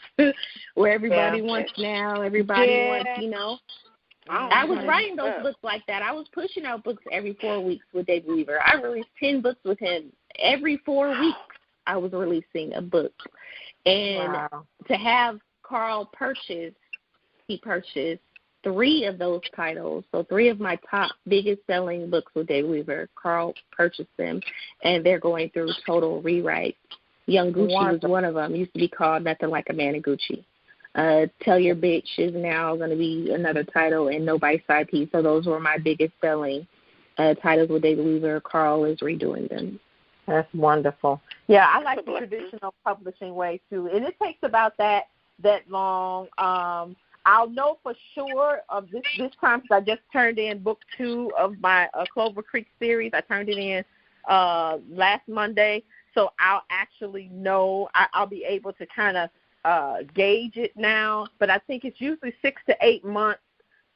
where everybody wants now, everybody wants, I was writing those books like that. I was pushing out books every 4 weeks with Dave Weaver. I released 10 books with him. Every 4 weeks I was releasing a book. And to have Carl purchased 3 of those titles, so 3 of my top biggest selling books with Dave Weaver, Carl purchased them, and they're going through total rewrite. Young Gucci was one of them. Used to be called Nothing Like a Man in Gucci. Tell Your Bitch is now going to be another title, and No Bite Side Piece. So those were my biggest selling titles with David Weaver. Carl is redoing them. That's wonderful. Yeah, I like the traditional publishing way too, and it takes about that long. I'll know for sure of this time because I just turned in book 2 of my Clover Creek series. I turned it in last Monday, so I'll actually know. I'll be able to kind of gauge it now. But I think it's usually 6 to 8 months,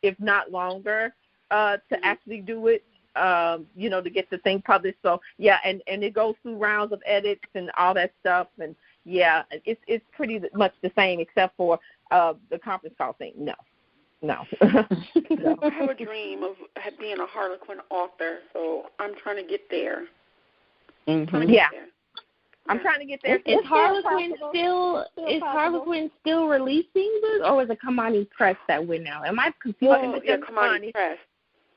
if not longer, to actually do it. To get the thing published. So yeah, and it goes through rounds of edits and all that stuff. And yeah, it's pretty much the same except for the conference call thing. No. I have a dream of being a Harlequin author, so I'm trying to get there. Mm-hmm. I'm trying to get there. Is Harlequin still releasing books, or was it Kamani Press that went out? Am I confused? Kamani Press.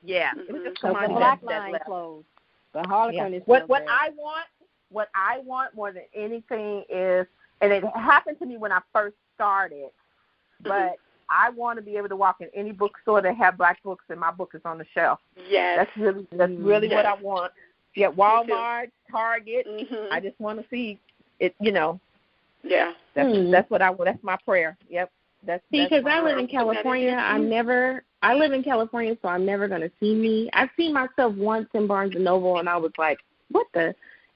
Yeah, it was just Kamani. The Black Line closed. The Harlequin is still what there. What I want more than anything is, and it happened to me when I first started, but I want to be able to walk in any bookstore that have Black books, and my book is on the shelf. Yes, that's really what I want. Walmart, Target. I just want to see it, Yeah. That's my prayer. Yep. Because I live in California. I live in California, so I'm never going to see me. I've seen myself once in Barnes & Noble, and I was like, what the?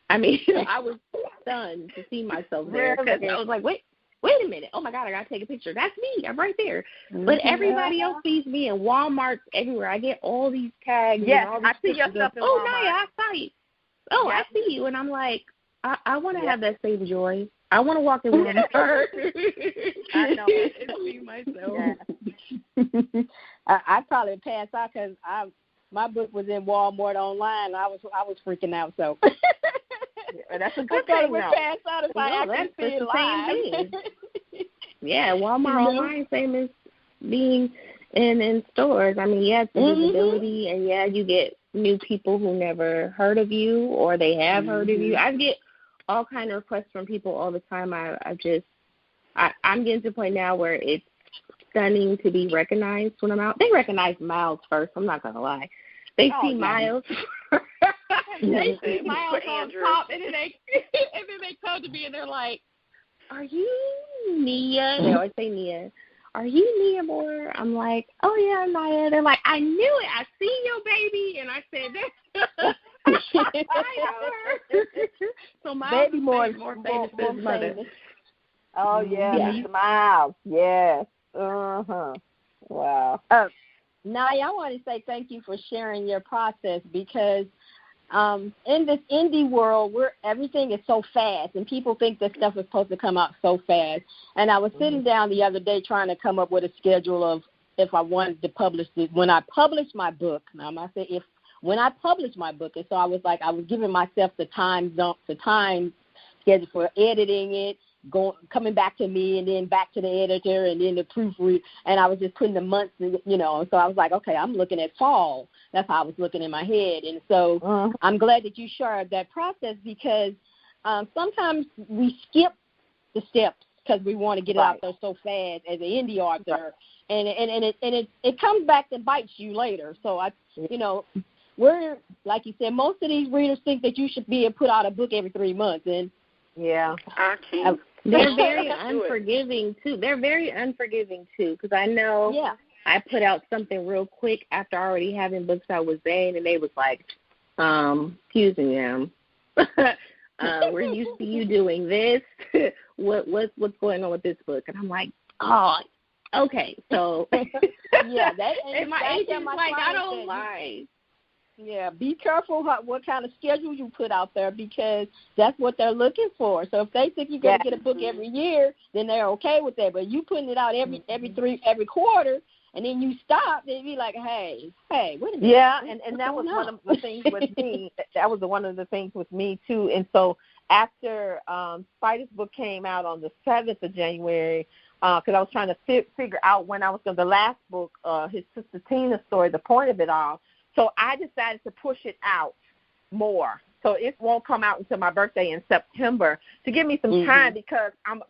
I mean, I was stunned to see myself there because I was like, wait a minute. Oh, my God, I got to take a picture. That's me. I'm right there. But everybody else sees me in Walmart everywhere. I get all these tags. Yes, and all these I see your stuff in Walmart. Niyah, I saw you. Oh, yep. I see you. And I'm like, I want to have that same joy. I want to walk in Walmart. I know. And see myself. Yeah. I probably passed out because my book was in Walmart online. I was freaking out. So that's a good thing. I passed out if I actually see it live. Yeah, Walmart online, same as being in stores. I mean, it's the visibility, and you get new people who never heard of you or they have heard of you. I get all kind of requests from people all the time. I'm getting to the point now where it's stunning to be recognized when I'm out. They recognize Miles first. I'm not gonna lie. They see Miles. They see Miles on top, and then they come to me and they're like, "Are you Niyah?" They always say Niyah. Are you Niyah Moore? I'm like, oh yeah, I'm Niyah. They're like, I knew it. I see your baby, and I said so Miles Baby Moore is more famous than his mother. Oh yeah, Miles. Yes. Wow. Niyah, I want to say thank you for sharing your process because in this indie world where everything is so fast and people think that stuff is supposed to come out so fast. And I was sitting down the other day trying to come up with a schedule of if I wanted to publish it when I published my book. Now I'm going to say when I published my book. And so I was giving myself the time schedule for editing it, coming back to me and then back to the editor and then the proofread, and I was just putting the months, so I was like, okay, I'm looking at fall. That's how I was looking in my head. And so I'm glad that you shared that process because sometimes we skip the steps because we want to get it out there so fast as an indie author, and it comes back to bites you later. So we're, like you said, most of these readers think that you should be able to put out a book every 3 months, and I can't. They're very unforgiving too. Because I know I put out something real quick after already having books I was in, and they was like, excuse me, ma'am, we're used to you doing this. What's going on with this book? And I'm like, oh, okay. So and my agent's like, I don't lie. Yeah, be careful what kind of schedule you put out there because that's what they're looking for. So if they think you're going to get a book every year, then they're okay with that. But you putting it out every quarter, and then you stop, they'd be like, hey, wait a minute. Yeah, and that was one of the things with me. That was one of the things with me too. And so after Spider's book came out on the 7th of January, because I was trying to figure out when I was going to, the last book, his sister Tina's story, The Point of It All. So I decided to push it out more. So it won't come out until my birthday in September to give me some time because I'm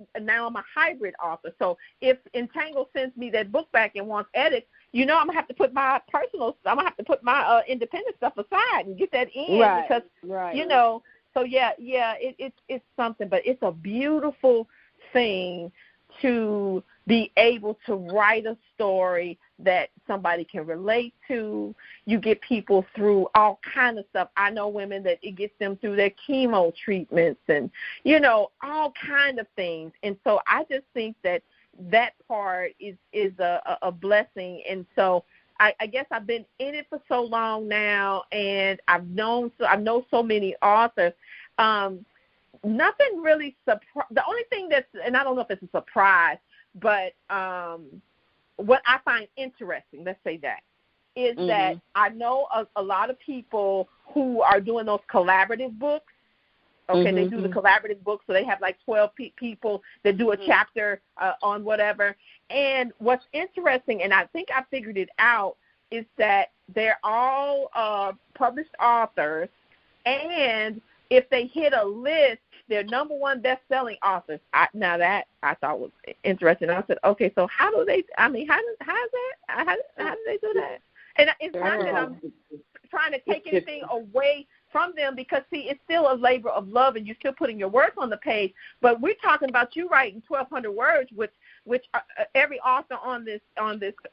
a hybrid author. So if Entangle sends me that book back and wants edits, I'm going to have to put my personal, I'm going to have to put my independent stuff aside and get that in because, so it's something, but it's a beautiful thing to be able to write a story that somebody can relate to. You get people through all kind of stuff. I know women that it gets them through their chemo treatments and, all kind of things. And so I just think that part is a blessing. And so I guess I've been in it for so long now, and I know so many authors. Nothing really the only thing and I don't know if it's a surprise, but what I find interesting, let's say that, is that I know a lot of people who are doing those collaborative books. Okay, they do the collaborative books, so they have like 12 people that do a chapter on whatever. And what's interesting, and I think I figured it out, is that they're all published authors, and if they hit a list, they're number one best-selling authors. Now that I thought was interesting. I said, okay, so how do they? I mean, how do they do that? And it's not that I'm trying to take anything away from them because, see, it's still a labor of love and you're still putting your words on the page. But we're talking about you writing 1,200 words, which every author on this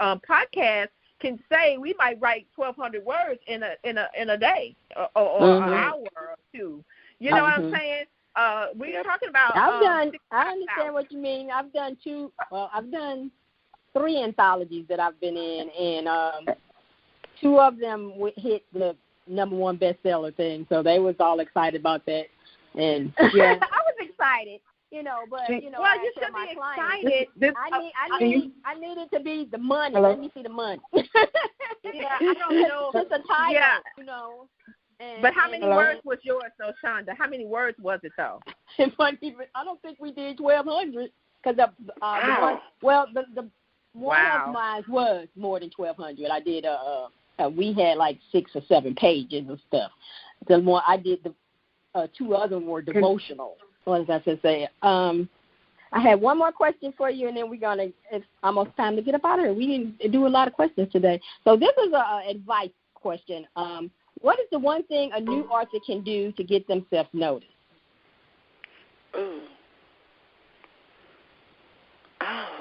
podcast can say we might write 1,200 words in a day or an hour or two. You know what I'm saying? We're talking about. I understand what you mean. I've done three anthologies that I've been in, and two of them hit the #1 bestseller thing. So they was all excited about that, and yeah, I was excited. But well, you should be excited. I need it to be the money. Hello? Let me see the money. Yeah, I don't know. Just a title, But how many words was yours, though, Shonda? How many words was it, though? I don't think we did 1,200 because the one of mine was more than 1,200. I did we had like 6 or 7 pages of stuff. The one I did the 2 other were devotional. What was I to say? I had one more question for you, and then it's almost time to get up out of here. We didn't do a lot of questions today. So this is an advice question. What is the one thing a new author can do to get themselves noticed?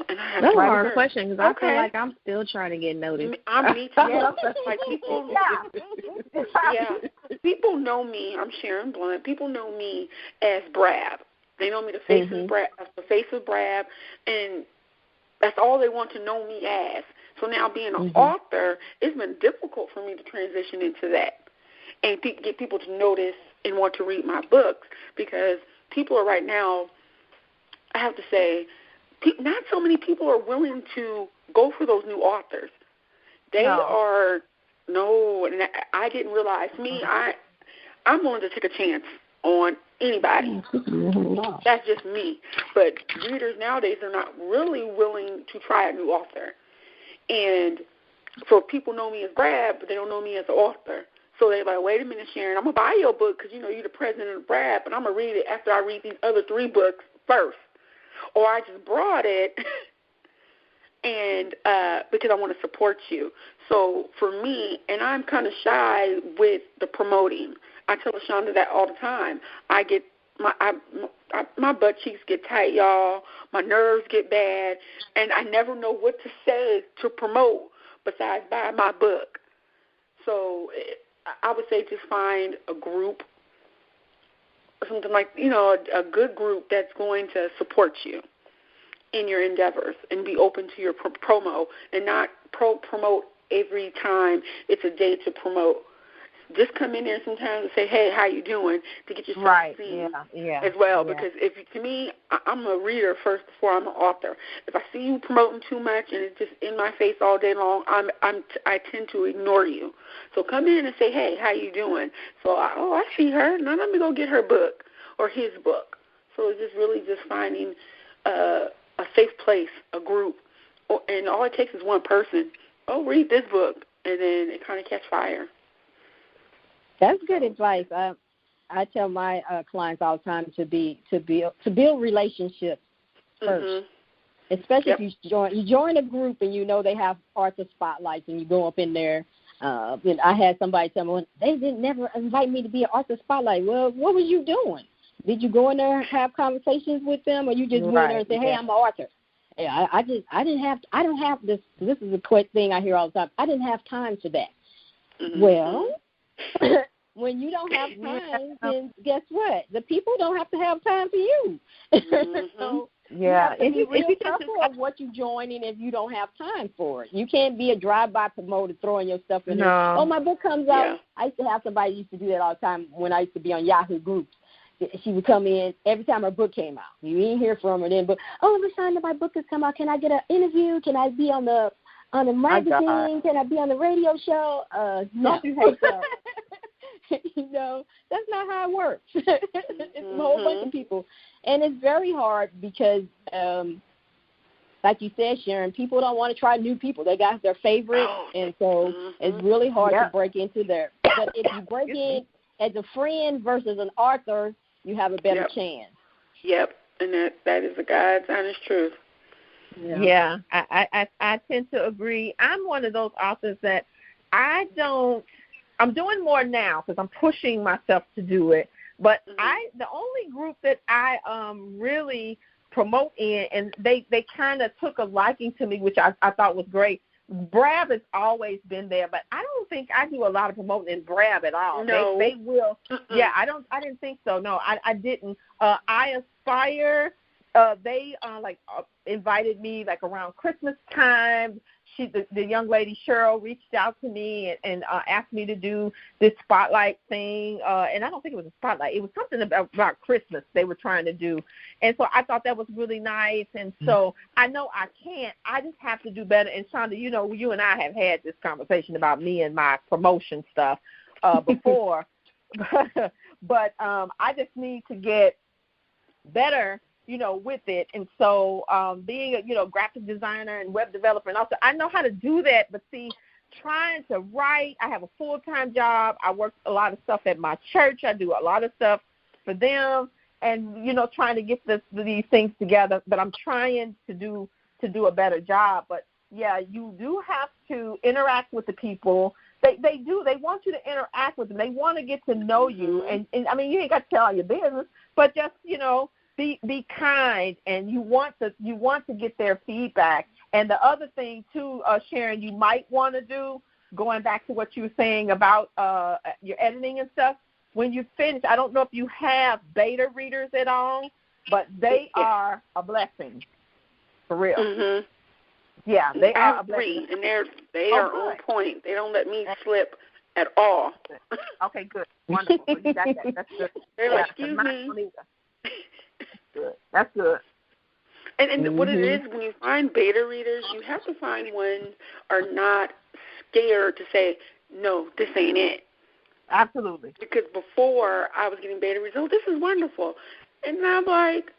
And I have that's a hard question because I feel like I'm still trying to get noticed. Me too. Like people, people know me. I'm Sharon Blount. People know me as Brab. They know me the face of Brab, and that's all they want to know me as. So now being an author, it's been difficult for me to transition into that and get people to notice and want to read my books because people are right now, I have to say, not so many people are willing to go for those new authors. They are, and I didn't realize I'm willing to take a chance on anybody. That's just me. But readers nowadays are not really willing to try a new author. And so people know me as Brad, but they don't know me as an author. So they're like, wait a minute, Sharon, I'm going to buy your book because, you're the president of Brad, but I'm going to read it after I read these other 3 books first. Or I just brought it and because I want to support you. So for me, and I'm kind of shy with the promoting. I tell LaShaunda that all the time. I get my butt cheeks get tight, y'all. My nerves get bad, and I never know what to say to promote besides buy my book. So I would say just find a group, something like, a good group that's going to support you in your endeavors and be open to your promo and not promote every time it's a day to promote. Just come in there sometimes and say, hey, how you doing, to get yourself seen as well. Because to me, I'm a reader first before I'm an author. If I see you promoting too much and it's just in my face all day long, I tend to ignore you. So come in and say, hey, how you doing? So, I see her. Now let me go get her book or his book. So it's just really just finding a safe place, a group. And all it takes is one person. Oh, read this book. And then it kind of catch fire. That's good advice. I tell my clients all the time to build relationships first, especially if you join a group and they have author spotlights and you go up in there. I had somebody tell me they didn't never invite me to be an author spotlight. Well, what was you doing? Did you go in there and have conversations with them, or you just went in there and say, hey, I'm an author? Yeah, I don't have this. This is a quick thing I hear all the time. I didn't have time for that. Well. When you don't have time, then guess what? The people don't have to have time for you. So you have to be real careful of what you join in if you don't have time for it. You can't be a drive-by promoter throwing your stuff in there. Oh, my book comes out. I used to have somebody used to do that all the time when I used to be on Yahoo groups. She would come in every time her book came out. You didn't hear from her then, but, LaShaunda, my book has come out. Can I get an interview? Can I be on the magazine? Can I be on the radio show? No. That's not how it works. It's a whole bunch of people. And it's very hard because, like you said, Sharon, people don't want to try new people. They got their favorite, and so it's really hard to break into there. But if you break in as a friend versus an author, you have a better chance. Yep, and that is the God's honest truth. Yeah, I tend to agree. I'm one of those authors that I don't I'm doing more now because I'm pushing myself to do it. But the only group that I really promote in, and they kind of took a liking to me, which I thought was great. Brab has always been there, but I don't think I do a lot of promoting in Brab at all. No. They will. Yeah, I didn't think so. No, I didn't. I Aspire. They invited me like around Christmas time. The young lady Cheryl reached out to me and asked me to do this spotlight thing. And I don't think it was a spotlight. It was something about Christmas they were trying to do. And so I thought that was really nice. And so I know I can't. I just have to do better. And Shonda, you know, you and I have had this conversation about me and my promotion stuff before. but I just need to get better, you know, with it. And so being a, you know, graphic designer and web developer, and also I know how to do that, but see, trying to write, I have a full-time job. I work a lot of stuff at my church. I do a lot of stuff for them and, you know, trying to get these things together, but I'm trying to do a better job. But, yeah, you do have to interact with the people. They do. They want you to interact with them. They want to get to know you. And I mean, you ain't got to tell all your business, but just, you know, be kind, and you want to get their feedback. And the other thing too, Sharon, you might want to do, going back to what you were saying about your editing and stuff. When you finish, I don't know if you have beta readers at all, but they are a blessing, for real. Mm-hmm. Yeah, they are a blessing, blessing, and they are on point. They don't let me slip at all. Okay, good, wonderful. So you got that. That's good. They're like, excuse me. Good. That's good. And what it is, when you find beta readers, you have to find ones are not scared to say, no, this ain't it. Absolutely. Because before I was getting beta readers, oh, this is wonderful. And now I'm like,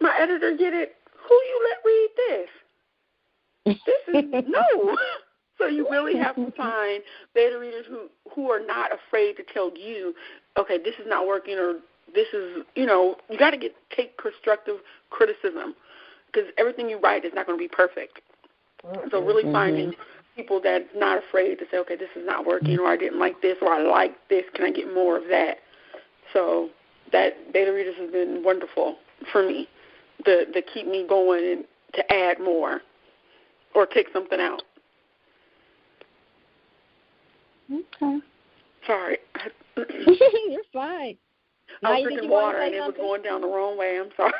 my editor get it. Who you let read this? This is no. So you really have to find beta readers who are not afraid to tell you, okay, this is not working, or this is, you know, you got to take constructive criticism, because everything you write is not going to be perfect. So really finding people that's not afraid to say, okay, this is not working, or I didn't like this, or I like this, can I get more of that? So that beta readers has been wonderful for me to keep me going and to add more or take something out. Okay. Sorry. You're fine. I was drinking water and it was going down the wrong way. I'm sorry.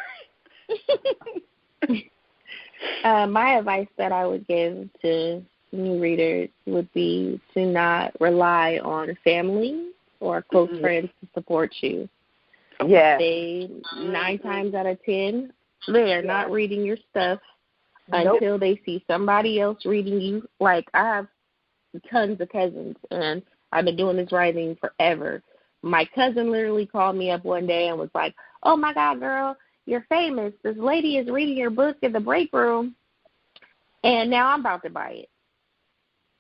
My advice that I would give to new readers would be to not rely on family or close friends to support you. Yeah. They 9 times out of 10, they are not reading your stuff until they see somebody else reading you. Like, I have tons of cousins, and I've been doing this writing forever. My cousin literally called me up one day and was like, oh, my God, girl, you're famous. This lady is reading your book in the break room, and now I'm about to buy it.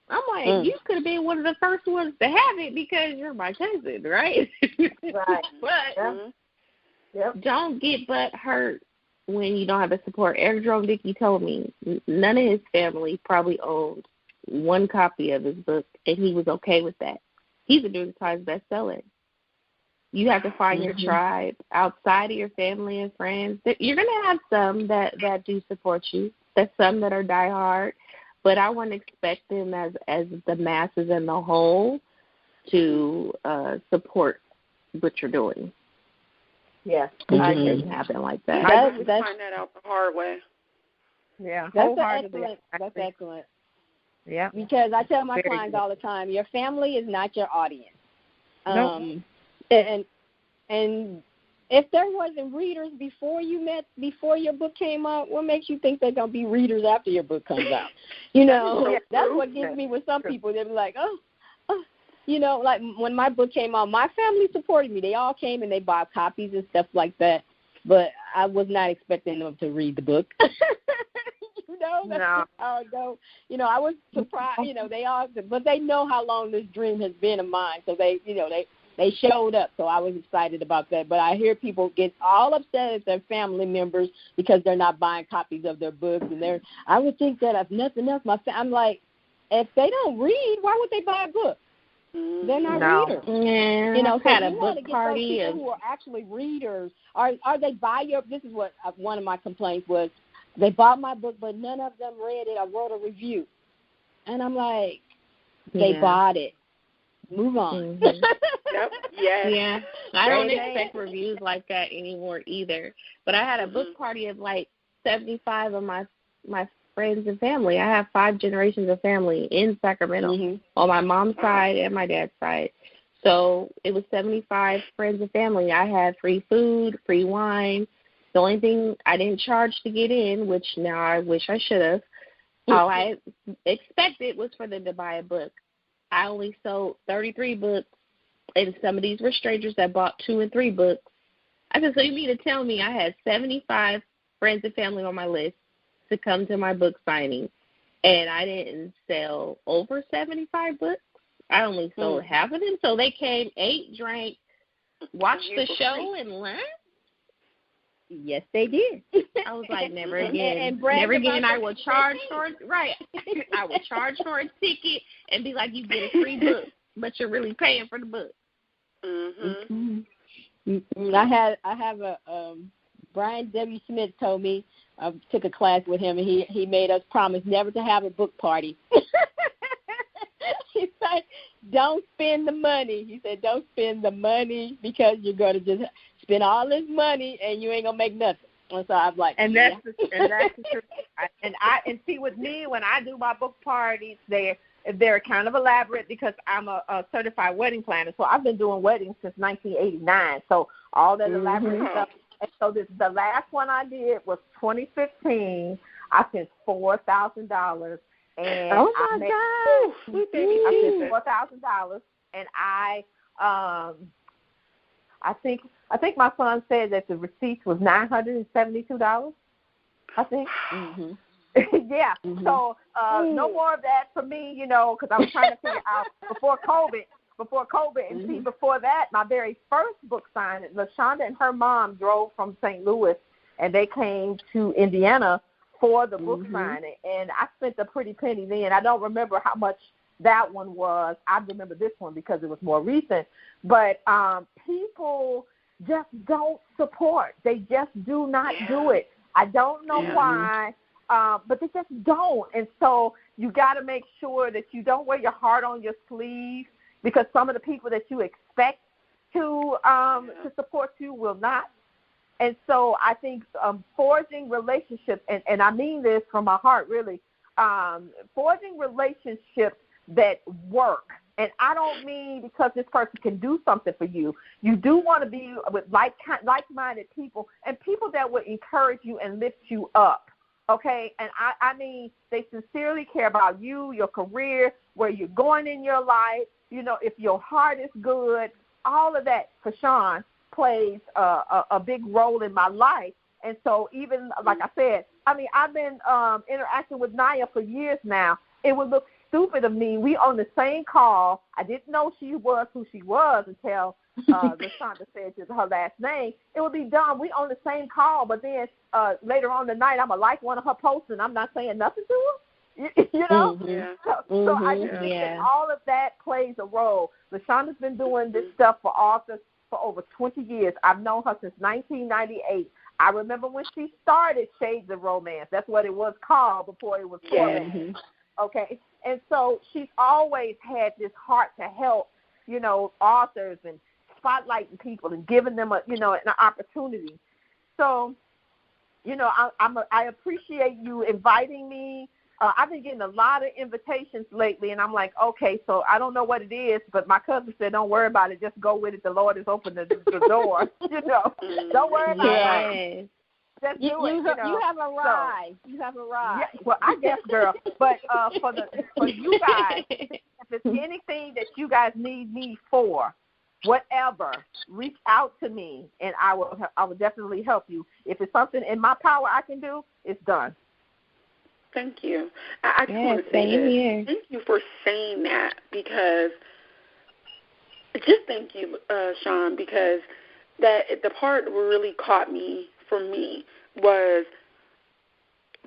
I'm like, you could have been one of the first ones to have it because you're my cousin, right? Right. But don't get butt hurt when you don't have the support. Eric Jerome Dickey told me none of his family probably owned one copy of his book, and he was okay with that. He's a New York Times bestseller. You have to find your tribe outside of your family and friends. You're going to have some that do support you. There's some that are diehard, but I wouldn't expect them as the masses and the whole to support what you're doing. Yeah, it doesn't happen like that. I find that out the hard way. Yeah, that's excellent. Yeah, because I tell my clients all the time, your family is not your audience. No. And if there wasn't readers before your book came out, what makes you think they're gonna be readers after your book comes out? You know, that's what gets me with some people. They're like, oh, you know, like when my book came out, my family supported me. They all came and they bought copies and stuff like that. But I was not expecting them to read the book. You know, that's how it goes. You know, I was surprised. You know, but they know how long this dream has been of mine. So they showed up. So I was excited about that. But I hear people get all upset at their family members because they're not buying copies of their books. And I would think that if nothing else, I'm like, if they don't read, why would they buy a book? They're not readers. Yeah, You know, I've so had a you book to get party those people who are actually readers. Are they buy your? This is what one of my complaints was. They bought my book, but none of them read it or wrote a review. And I'm like, they bought it. Move on. Yep. Yes. Yeah. I don't expect reviews like that anymore either. But I had a book party of like 75 of my friends and family. I have 5 generations of family in Sacramento on my mom's side and my dad's side. So it was 75 friends and family. I had free food, free wine. The only thing I didn't charge to get in, which now I wish I should have, all I expected was for them to buy a book. I only sold 33 books, and some of these were strangers that bought 2 and 3 books. I said, so you mean to tell me I had 75 friends and family on my list to come to my book signing, and I didn't sell over 75 books? I only sold half of them. So they came, ate, drank, watched the show, and left? Yes, they did. I was like, never again. Never again. I will charge for it. Right. I will charge for a ticket and be like, you get a free book, but you're really paying for the book. I have a Brian W. Smith told me, I took a class with him, and he made us promise never to have a book party. He said, don't spend the money. He said, don't spend the money because you're going to just spend all this money and you ain't going to make nothing. And so I'm like, and that's the truth. And see, with me, when I do my book parties, they're kind of elaborate because I'm a certified wedding planner. So I've been doing weddings since 1989. So all that elaborate stuff. And so the last one I did was 2015. I spent $4,000. And oh my God! I spent $4,000, and I think my son said that the receipt was $972. I think. Yeah. So no more of that for me, because I was trying to figure out before COVID, and see, before that, my very first book signing, LaShaunda and her mom drove from St. Louis, and they came to Indiana for the book signing, and I spent a pretty penny then. I don't remember how much that one was. I remember this one because it was more recent. But people just don't support. They just do not do it. I don't know why, but they just don't. And so you got to make sure that you don't wear your heart on your sleeve, because some of the people that you expect to support you will not. And so I think forging relationships, and I mean this from my heart really, forging relationships that work. And I don't mean because this person can do something for you. You do want to be with like-minded people and people that will encourage you and lift you up, okay? And I mean they sincerely care about you, your career, where you're going in your life, if your heart is good, all of that for Sean plays a big role in my life. And so even, like I said, I've been interacting with Niyah for years now. It would look stupid of me. We on the same call. I didn't know she was who she was until LaShaunda said her last name. It would be dumb. We on the same call, but then later on tonight, I'm going to like one of her posts, and I'm not saying nothing to her. So I just think that all of that plays a role. LaShaunda's been doing this stuff for authors for over 20 years. I've known her since 1998. I remember when she started Shades of Romance. That's what it was called before it was formatted. Okay? And so she's always had this heart to help, authors and spotlighting people and giving them an opportunity. So, I appreciate you inviting me. I've been getting a lot of invitations lately, and I'm like, okay, so I don't know what it is, but my cousin said, don't worry about it. Just go with it. The Lord has opened the door. Don't worry about it. Just do it. You have arrived. So, you have arrived. Yeah, well, I guess, girl. But for you guys, if there's anything that you guys need me for, whatever, reach out to me, and I will definitely help you. If it's something in my power I can do, it's done. Thank you. I just want to say this. Thank you for saying that, because just thank you, Sean, because the part that really caught me for me was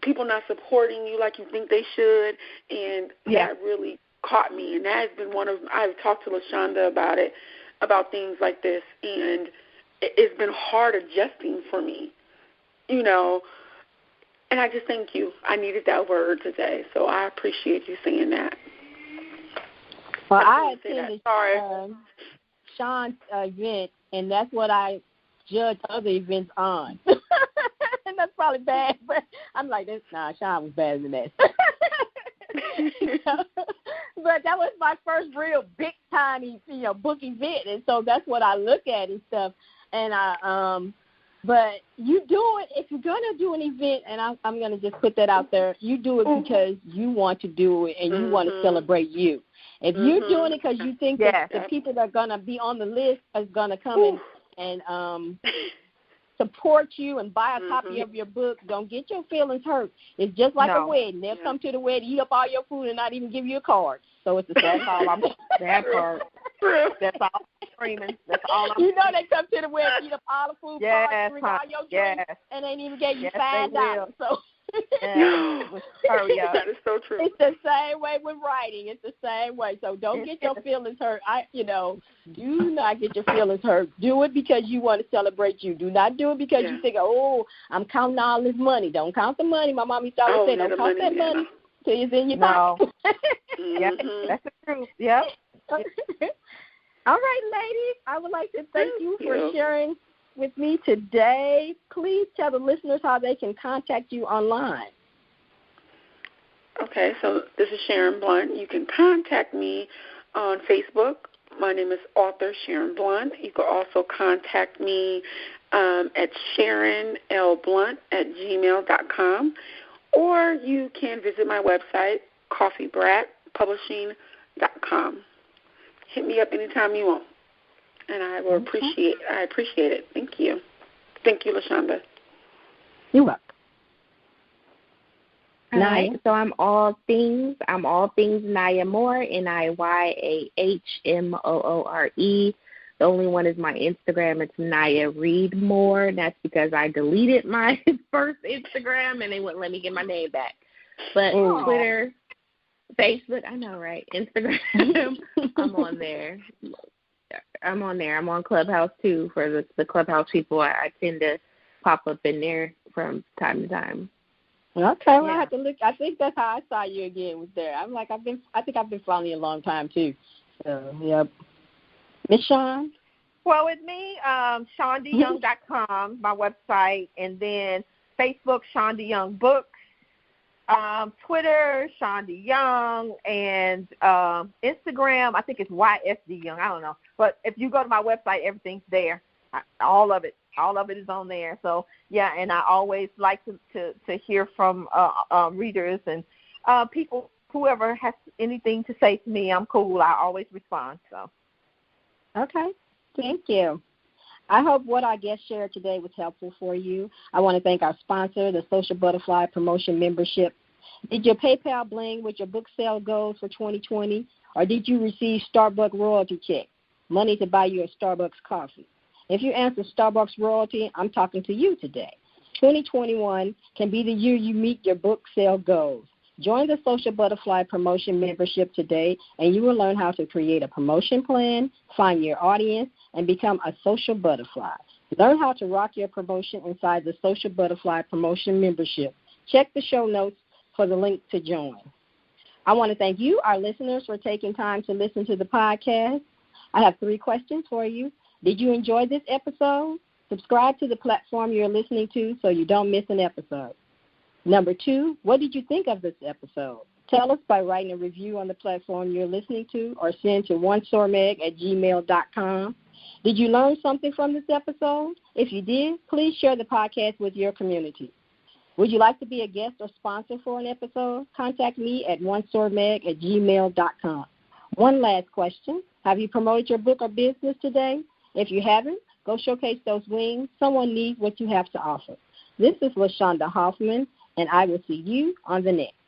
people not supporting you like you think they should, and that really caught me, and that has been I've talked to LaShaunda about it, about things like this, and it's been hard adjusting for me, and I just thank you. I needed that word today, so I appreciate you saying that. Well, I attended Sean's event, and that's what I judge other events on. And that's probably bad, but I'm like, Sean was better than that. But that was my first real big time, book event, and so that's what I look at and stuff. And but you do it if you're gonna do an event, and I'm gonna just put that out there. You do it because you want to do it and you want to celebrate you. If you're doing it because you think that the people that are gonna be on the list is gonna come and support you and buy a copy of your book, don't get your feelings hurt. It's just like a wedding. They'll come to the wedding, eat up all your food, and not even give you a card. So it's that's all I'm that part. That's all I'm screaming. That's all I'm they come to the wedding, eat up all the food, drink all your drinks, and they ain't even gave you $5. So hurry up. That is so true. It's the same way with writing. It's the same way. So don't get your feelings hurt. Do not get your feelings hurt. Do it because you want to celebrate you. Do not do it because you think, I'm counting all this money. Don't count the money. My mom used to always say, don't count that money till it's in your pocket. Yep, that's the truth. Yep. All right, ladies. I would like to thank you for sharing with me today. Please tell the listeners how they can contact you online. Okay, so this is Sharon Blount. You can contact me on Facebook. My name is author Sharon Blount. You can also contact me at SharonLBlount@gmail.com, or you can visit my website, coffeebratpublishing.com. Hit me up anytime you want. And I will appreciate it. Thank you. Thank you, LaShaunda. You're welcome. Niyah. So I'm all things Niyah Moore, NIYAHMOORE. The only one is my Instagram. It's Niyah Read More. And that's because I deleted my first Instagram and they wouldn't let me get my name back. But Twitter, Facebook, I know, right? Instagram, I'm on there. I'm on Clubhouse, too, for the Clubhouse people. I tend to pop up in there from time to time. Okay, well, I have to look. I think that's how I saw you again, was there. I'm like, I think I've been following you a long time, too. So, yep. Miss Shawn? Well, with me, ShawnDeYoung.com, my website, and then Facebook, Shawnda Young Books. Twitter, Shawnda Young, and Instagram, I think it's YSD Young. I don't know. But if you go to my website, everything's there. All of it is on there. So, yeah, and I always like to hear from readers and people, whoever has anything to say to me, I'm cool. I always respond. So. Okay. Thank you. I hope what our guest shared today was helpful for you. I want to thank our sponsor, the Social Butterfly Promotion Membership. Did your PayPal bling with your book sale goals for 2020, or did you receive Starbucks royalty check, money to buy you a Starbucks coffee? If you answer Starbucks royalty, I'm talking to you today. 2021 can be the year you meet your book sale goals. Join the Social Butterfly Promotion Membership today, and you will learn how to create a promotion plan, find your audience, and become a social butterfly. Learn how to rock your promotion inside the Social Butterfly Promotion Membership. Check the show notes for the link to join. I want to thank you, our listeners, for taking time to listen to the podcast. I have 3 questions for you. Did you enjoy this episode? Subscribe to the platform you're listening to so you don't miss an episode. Number 2, what did you think of this episode? Tell us by writing a review on the platform you're listening to or send to onesormag@gmail.com. Did you learn something from this episode? If you did, please share the podcast with your community. Would you like to be a guest or sponsor for an episode? Contact me at onesormag@gmail.com. One last question. Have you promoted your book or business today? If you haven't, go showcase those wings. Someone needs what you have to offer. This is LaShaunda Hoffman, and I will see you on the next.